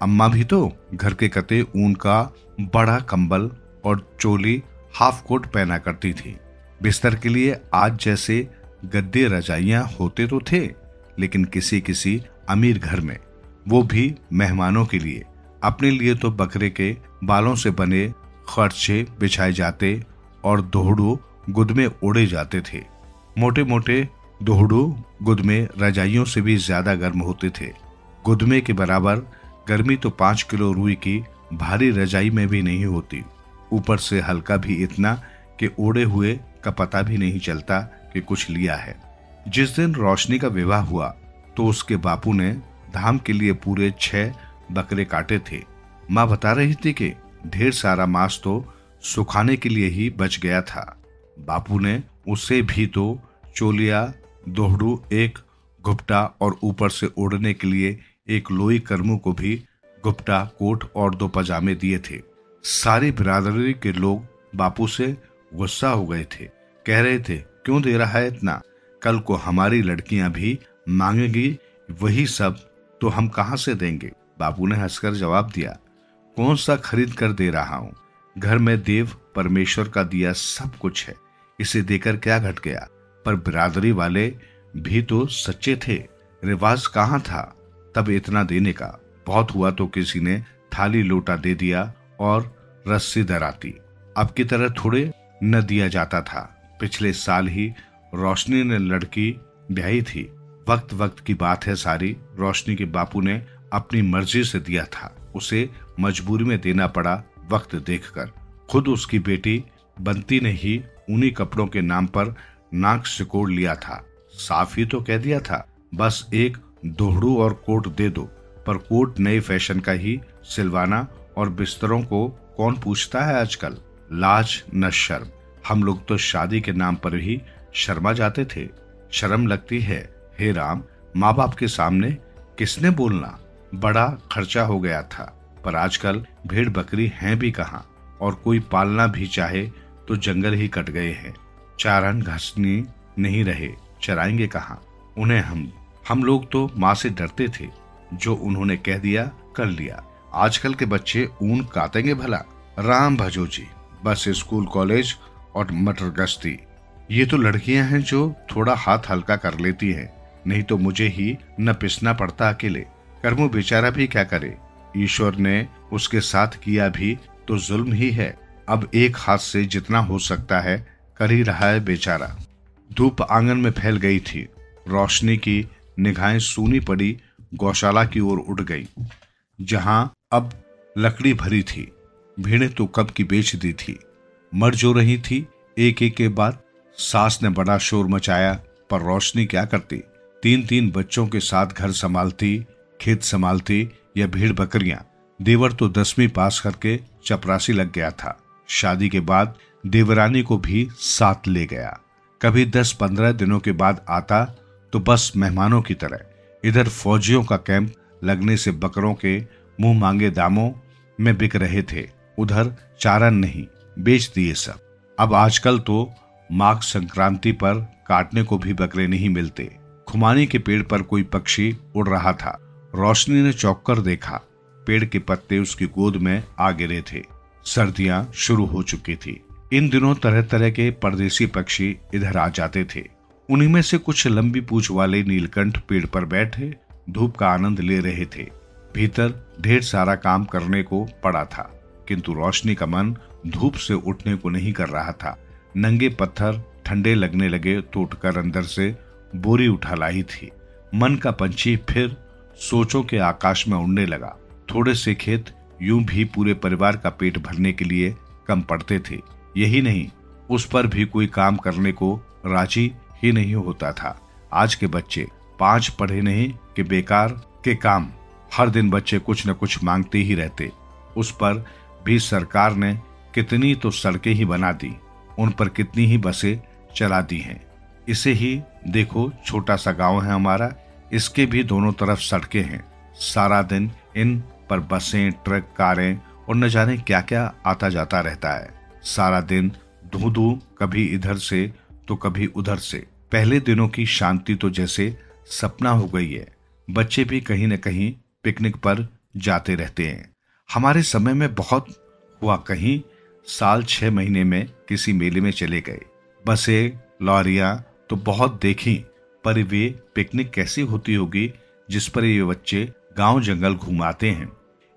अम्मा भी तो घर के कते ऊन का बड़ा कंबल और चोली हाफ कोट पहना करती थी। बिस्तर के लिए आज जैसे गद्दे रजाइयां होते तो थे, लेकिन किसी किसी अमीर घर में, वो भी मेहमानों के लिए। अपने लिए तो बकरे के बालों से बने खर्चे बिछाए जाते और दोहड़ू गुदमे ओढ़े जाते थे। मोटे मोटे दोहड़ू गुदमे रजाइयों से भी ज्यादा गर्म होते थे। गुदमे के बराबर गर्मी तो 5 किलो रुई की भारी रजाई में भी नहीं होती। ऊपर से हल्का भी इतना कि ओढ़े हुए का पता भी नहीं चलता कि कुछ लिया है। जिस दिन रोशनी का विवाह हुआ तो उसके बापू ने धाम के लिए पूरे 6 बकरे काटे थे। माँ बता रही थी कि ढेर सारा मांस तो सुखाने के लिए ही बच गया था। बापू ने उससे भी तो चोलिया, दोहड़ू, एक घुपटा और ऊपर से ओढ़ने के लिए एक लोई कर्मू को भी घुपटा, कोट और 2 पजामे दिए थे। सारी बिरादरी के लोग बापू से गुस्सा हो गए थे। कह रहे थे, क्यों दे रहा है इतना? कल को हमारी लड़कियां भी मांगेंगी वही सब, तो हम कहां से देंगे? बापू ने हंसकर जवाब दिया, कौन सा खरीद कर दे रहा हूं? घर में देव परमेश्वर का दिया सब कुछ है, इसे देकर क्या घट गया? पर बिरादरी वाले भी तो सच्चे थे। रिवाज कहाँ था तब इतना देने का? बहुत हुआ तो किसी ने थाली लोटा दे दिया और रस्सी दराती। अब की तरह थोड़े न दिया जाता था। पिछले साल ही रोशनी ने लड़की ब्याही थी। वक्त वक्त की बात है सारी। रोशनी के बापू ने अपनी मर्जी से दिया था, उसे मजबूरी में देना पड़ा वक्त देखकर। खुद उसकी बेटी बंती ने ही उन्हीं कपड़ों के नाम पर नाक सिकोड़ लिया था। साफ ही तो कह दिया था, बस एक दोहड़ू और कोट दे दो। पर कोट नए फैशन का ही सिलवाना और बिस्तरों को कौन पूछता है आजकल? लाज न शर्म। हम लोग तो शादी के नाम पर ही शर्मा जाते थे। शर्म लगती है। हे राम, माँ बाप के सामने किसने बोलना? बड़ा खर्चा हो गया था। पर आजकल भेड़ बकरी हैं भी कहाँ, और कोई पालना भी चाहे तो जंगल ही कट गए हैं। चारण घसनी नहीं रहे, चराएंगे कहाँ उन्हें? हम लोग तो माँ से डरते थे। जो उन्होंने कह दिया कर लिया। आजकल के बच्चे ऊन काटेंगे भला? राम भजो जी, बस स्कूल कॉलेज और मटर गश्ती। ये तो लड़कियां हैं जो थोड़ा हाथ हल्का कर लेती हैं, नहीं तो मुझे ही न पिसना पड़ता अकेले। कर्मू बेचारा भी क्या करे? ईश्वर ने उसके साथ किया भी तो जुल्म ही है। अब एक हाथ से जितना हो सकता है कर ही रहा है बेचारा। धूप आंगन में फैल गई थी। रोशनी की निगाहें सूनी पड़ी गौशाला की ओर उड़ गई, जहां अब लकड़ी भरी थी। भेड़ें तो कब की बेच दी थी। मर जो रही थी एक एक के बाद। सास ने बड़ा शोर मचाया, पर रोशनी क्या करती? 3-3 बच्चों के साथ घर संभालती, खेत संभालती या भेड़ बकरियां। देवर तो 10वीं पास करके चपरासी लग गया था। शादी के बाद देवरानी को भी साथ ले गया। कभी 10-15 दिनों के बाद आता तो बस मेहमानों की तरह। इधर फौजियों का कैंप लगने से बकरों के मुंह मांगे दामों में बिक रहे थे, उधर चारण नहीं, बेच दिए सब। अब आजकल तो माघ संक्रांति पर काटने को भी बकरे नहीं मिलते। खुमानी के पेड़ पर कोई पक्षी उड़ रहा था। रोशनी ने चौंक कर देखा, पेड़ के पत्ते उसकी गोद में आ गिरे थे। सर्दियां शुरू हो चुकी थी। इन दिनों तरह तरह के परदेसी पक्षी इधर आ जाते थे। उन्हीं में से कुछ लंबी पूंछ वाले नीलकंठ पेड़ पर बैठे धूप का आनंद ले रहे थे। भीतर ढेर सारा काम करने को पड़ा था, किंतु रोशनी का मन धूप से उठने को नहीं कर रहा था। नंगे पत्थर ठंडे लगने लगे तो उठकर अंदर से बोरी उठा लाई थी। मन का पंछी फिर सोचों के आकाश में उड़ने लगा। थोड़े से खेत यूं भी पूरे परिवार का पेट भरने के लिए कम पड़ते थे। यही नहीं, उस पर भी कोई काम करने को राजी ही नहीं होता था। आज के बच्चे 5 पढ़े नहीं कि बेकार के काम। हर दिन बच्चे कुछ न कुछ मांगते ही रहते। उस पर भी सरकार ने कितनी तो सड़कें ही बना दी, उन पर कितनी ही बसें चला दी हैं। इसे ही देखो, छोटा सा गांव है हमारा, इसके भी दोनों तरफ सड़कें हैं। सारा दिन इन पर बसें, ट्रक, कारें और न जाने क्या क्या आता जाता रहता है। सारा दिन धू धू, कभी इधर से तो कभी उधर से। पहले दिनों की शांति तो जैसे सपना हो गई है। बच्चे भी कहीं न कहीं पिकनिक पर जाते रहते हैं। हमारे समय में बहुत हुआ, कहीं साल 6 महीने में किसी मेले में चले गए। बसें, लॉरियां तो बहुत देखी, पर वे पिकनिक कैसी होती होगी जिस पर ये बच्चे गांव जंगल घुमाते हैं।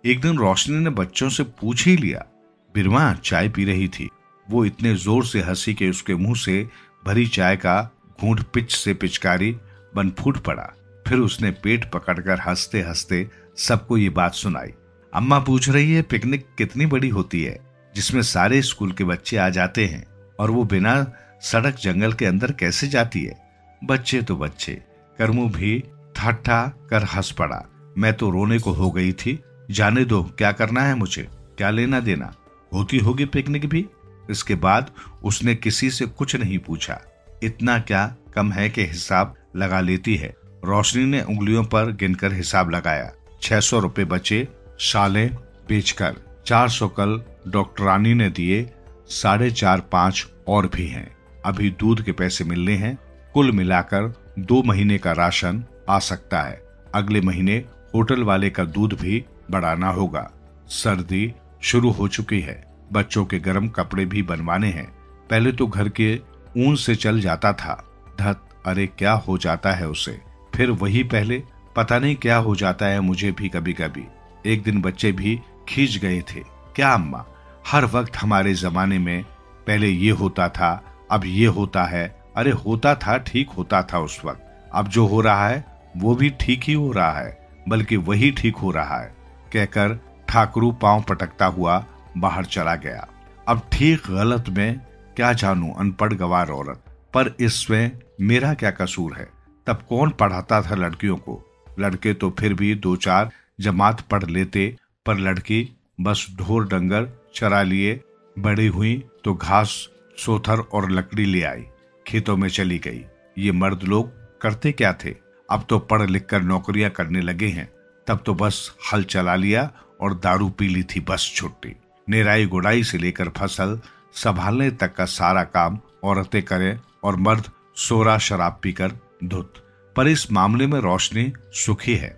एक दिन रोशनी ने बच्चों से पूछ ही लिया। बिरवा चाय पी रही थी। वो इतने जोर से हंसी कि उसके मुंह से भरी चाय का घूंट पिच से पिचकारी बन फूट पड़ा। फिर उसने पेट पकड़कर हंसते हंसते सबको ये बात सुनाई। अम्मा पूछ रही है, पिकनिक कितनी बड़ी होती है जिसमें सारे स्कूल के बच्चे आ जाते हैं, और वो बिना सड़क जंगल के अंदर कैसे जाती है? बच्चे तो बच्चे। करमू भी ठट्ठा कर हंस पड़ा। मैं तो रोने को हो गई थी। जाने दो, क्या करना है मुझे, क्या लेना देना, होती होगी पिकनिक भी। इसके बाद उसने किसी से कुछ नहीं पूछा। इतना क्या कम है कि हिसाब लगा लेती है। रोशनी ने उंगलियों पर गिनकर हिसाब लगाया। 600 रुपए बचे शालें बेचकर। 400 कल डॉक्टरानी ने दिए, 4.5-5 और भी हैं। अभी दूध के पैसे मिलने हैं। कुल मिलाकर 2 महीने का राशन आ सकता है। अगले महीने होटल वाले का दूध भी बढ़ाना होगा। सर्दी शुरू हो चुकी है। बच्चों के गर्म कपड़े भी बनवाने हैं। पहले तो घर के ऊन से चल जाता था। धत, अरे क्या हो जाता है उसे। फिर वही पहले, पता नहीं क्या हो जाता है मुझे भी कभी कभी। एक दिन बच्चे भी खींच गए थे। क्या अम्मा, हर वक्त हमारे जमाने में पहले ये होता था, अब ये होता है। अरे होता था, ठीक होता था उस वक्त। अब जो हो रहा है वो भी ठीक ही हो रहा है, बल्कि वही ठीक हो रहा है, कहकर ठाकुरू पांव पटकता हुआ बाहर चला गया। अब ठीक गलत में क्या जानूं, अनपढ़ गवार औरत। पर इसमें मेरा क्या कसूर है? तब कौन पढ़ाता था लड़कियों को? लड़के तो फिर भी 2-4 जमात पढ़ लेते, पर लड़की बस ढोर डंगर चरा लिए बड़ी हुई तो घास, सोथर और लकड़ी ले आई, खेतों में चली गई। ये मर्द लोग करते क्या थे? अब तो पढ़ लिख कर नौकरियां करने लगे हैं। तब तो बस हल चला लिया और दारू पी ली थी, बस छुट्टी। निराई गुड़ाई से लेकर फसल संभालने तक का सारा काम औरतें करें और मर्द सोरा शराब पीकर धुत। पर इस मामले में रोशनी सुखी है।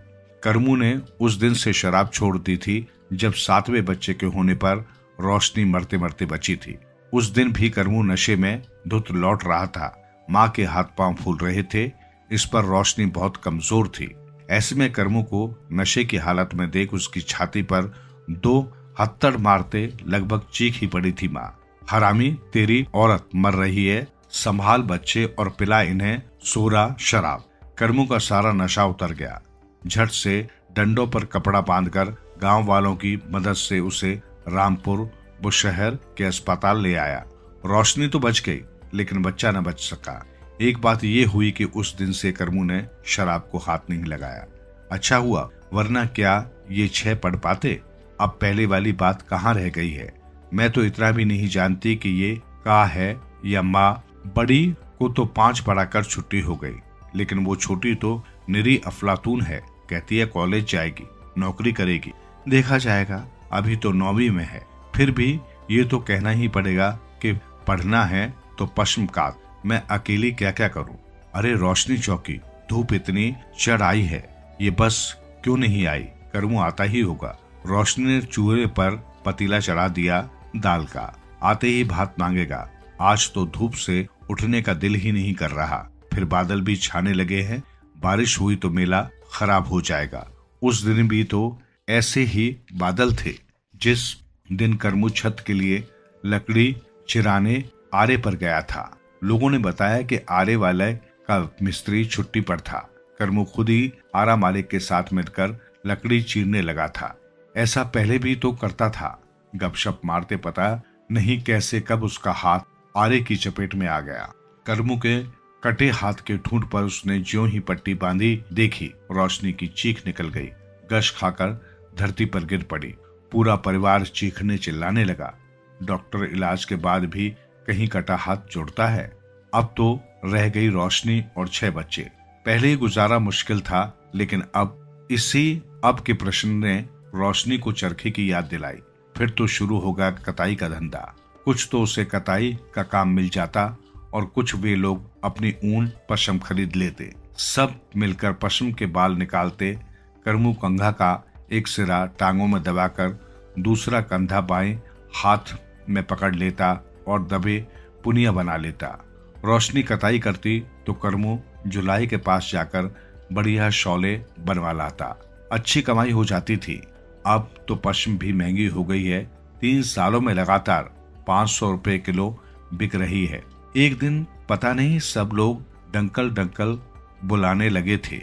करमू ने उस दिन से शराब छोड़ दी थी जब 7वें बच्चे के होने पर रोशनी मरते मरते बची थी। उस दिन भी करमू नशे में धुत लौट रहा था। माँ के हाथ पांव फूल रहे थे। इस पर रोशनी बहुत कमजोर थी। ऐसे में करमू को नशे की हालत में देख उसकी छाती पर 2 हत्थड़ मारते लगभग चीख ही पड़ी थी माँ। हरामी, तेरी औरत मर रही है, संभाल बच्चे और पिला इन्हें सोरा शराब। करमू का सारा नशा उतर गया। झट से डंडों पर कपड़ा बांधकर गांव वालों की मदद से उसे रामपुर बुशहर के अस्पताल ले आया। रोशनी तो बच गई, लेकिन बच्चा न बच सका। एक बात ये हुई कि उस दिन से करमू ने शराब को हाथ नहीं लगाया। अच्छा हुआ, वरना क्या ये 6 पढ़ पाते? अब पहले वाली बात कहाँ रह गई है। मैं तो इतना भी नहीं जानती कि ये का है या माँ। बड़ी को तो 5 पढ़ाकर छुट्टी हो गई, लेकिन वो छोटी तो निरी अफलातून है। कहती है कॉलेज जाएगी, नौकरी करेगी, देखा जाएगा। अभी तो 9वीं में है। फिर भी ये तो कहना ही पड़ेगा कि पढ़ना है तो पश्चिम कात, मैं अकेली क्या क्या करूं। अरे रोशनी चौकी, धूप इतनी चढ़ आई है, ये बस क्यों नहीं आई, करमू आता ही होगा। रोशनी ने चूल्हे पर पतीला चढ़ा दिया दाल का, आते ही भात मांगेगा। आज तो धूप से उठने का दिल ही नहीं कर रहा, फिर बादल भी छाने लगे हैं, बारिश हुई तो मेला खराब हो जाएगा। उस दिन भी तो ऐसे ही बादल थे जिस दिन करमू छत के लिए लकड़ी चिराने आरे पर गया था। लोगों ने बताया कि आरे वाले का मिस्त्री छुट्टी पर था। करमू खुद ही आरा मालिक के साथ मिलकर लकड़ी चीरने लगा था। ऐसा पहले भी तो करता था। गपशप मारते पता नहीं कैसे कब उसका हाथ आरे की चपेट में आ गया। करमू के कटे हाथ के ठूंठ पर उसने ज्यों ही पट्टी बांधी देखी, रोशनी की चीख निकल गई, गश खाकर धरती पर गिर पड़ी। पूरा परिवार चीखने चिल्लाने लगा। डॉक्टर इलाज के बाद भी कहीं कटा हाथ जोड़ता है। अब तो रह गई रोशनी और 6 बच्चे। पहले ही गुजारा मुश्किल था, लेकिन अब के प्रश्न ने रोशनी को चरखे की याद दिलाई। फिर तो शुरू होगा कताई का धंधा। कुछ तो उसे कताई का काम मिल जाता और कुछ वे लोग अपनी ऊन पश्म खरीद लेते। सब मिलकर पश्म के बाल निकालते। करमू कंघा का एक सिरा टांगों में दबाकर दूसरा कंधा बाएं हाथ में पकड़ लेता और दबे पुनिया बना लेता। रोशनी कताई करती तो करमू जुलाई के पास जाकर बढ़िया शौले बनवा लाता। अच्छी कमाई हो जाती थी। अब तो पश्म भी महंगी हो गई है। 3 सालों में लगातार 500 रुपए किलो बिक रही है। एक दिन पता नहीं सब लोग डंकल डंकल बुलाने लगे थे।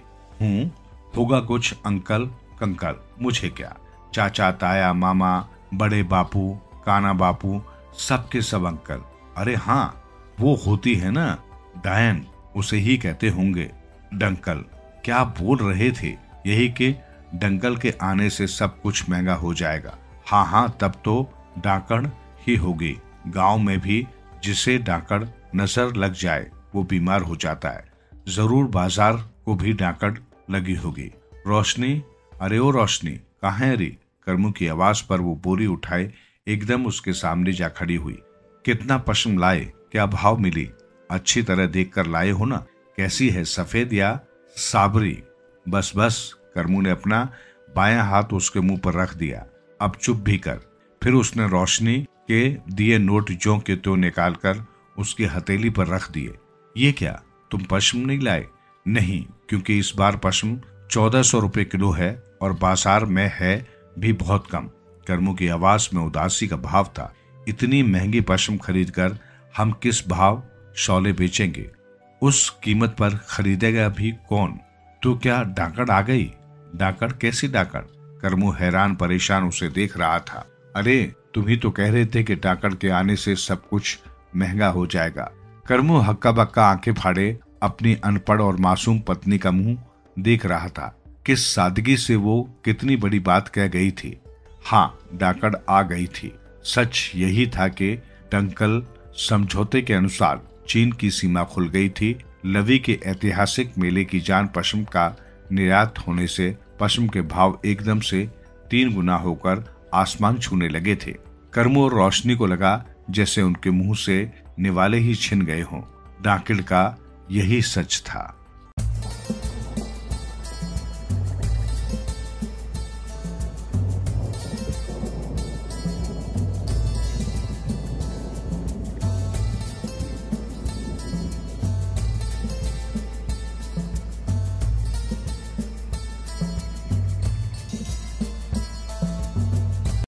होगा कुछ अंकल कंकल, मुझे क्या, चाचा ताया मामा बड़े बापू काना बापू सबके सब अंकल। अरे हाँ, वो होती है ना डायन, उसे ही कहते होंगे डंकल। क्या बोल रहे थे, यही कि डंकल के आने से सब कुछ महंगा हो जाएगा। हाँ, तब तो डाकण ही होगी। गांव में भी जिसे डाकड़ नजर लग जाए वो बीमार हो जाता है। जरूर बाजार को भी डाकड़ लगी होगी। रोशनी, अरे ओ रोशनी, कहाँ है रे? करमू की आवाज पर वो बोरी उठाए एकदम उसके सामने जा खड़ी हुई। कितना पश्म लाए, क्या भाव मिली? अच्छी तरह देख कर लाए हो ना? कैसी है, सफेद या साबरी? बस बस, करमू ने अपना बायां हाथ उसके मुंह पर रख दिया। अब चुप भी कर। फिर उसने रोशनी के दिए नोट ज्यों के त्यों निकालकर उसकी हथेली पर रख दिए। ये क्या, तुम पश्म नहीं लाए? नहीं, क्योंकि इस बार पश्म 1400 रुपए किलो है और बाजार में है भी बहुत कम। करमू की आवाज में उदासी का भाव था। इतनी महंगी पश्म खरीदकर हम किस भाव शौले बेचेंगे? उस कीमत पर खरीदेगा भी कौन? तो क्या डाकड़ आ गई? डाकड़? कैसी डाकड़? करमू हैरान परेशान उसे देख रहा था। अरे तुम ही तो कह रहे थे कि डाकड़ के आने से सब कुछ महंगा हो जाएगा। करमू हक्का बक्का आंखें फाड़े अपनी अनपढ़ और मासूम पत्नी का मुंह देख रहा था। किस सादगी से वो कितनी बड़ी बात कह गई थी। हाँ, डाकड़ आ गई थी। सच यही था कि डंकल समझौते के अनुसार चीन की सीमा खुल गई थी। लवी के ऐतिहासिक मेले की जान पश्म का निर्यात होने से पश्म के भाव एकदम से 3 गुना होकर आसमान छूने लगे थे। करमू और रोशनी को लगा जैसे उनके मुंह से निवाले ही छिन गए हों। डाकड़ का यही सच था।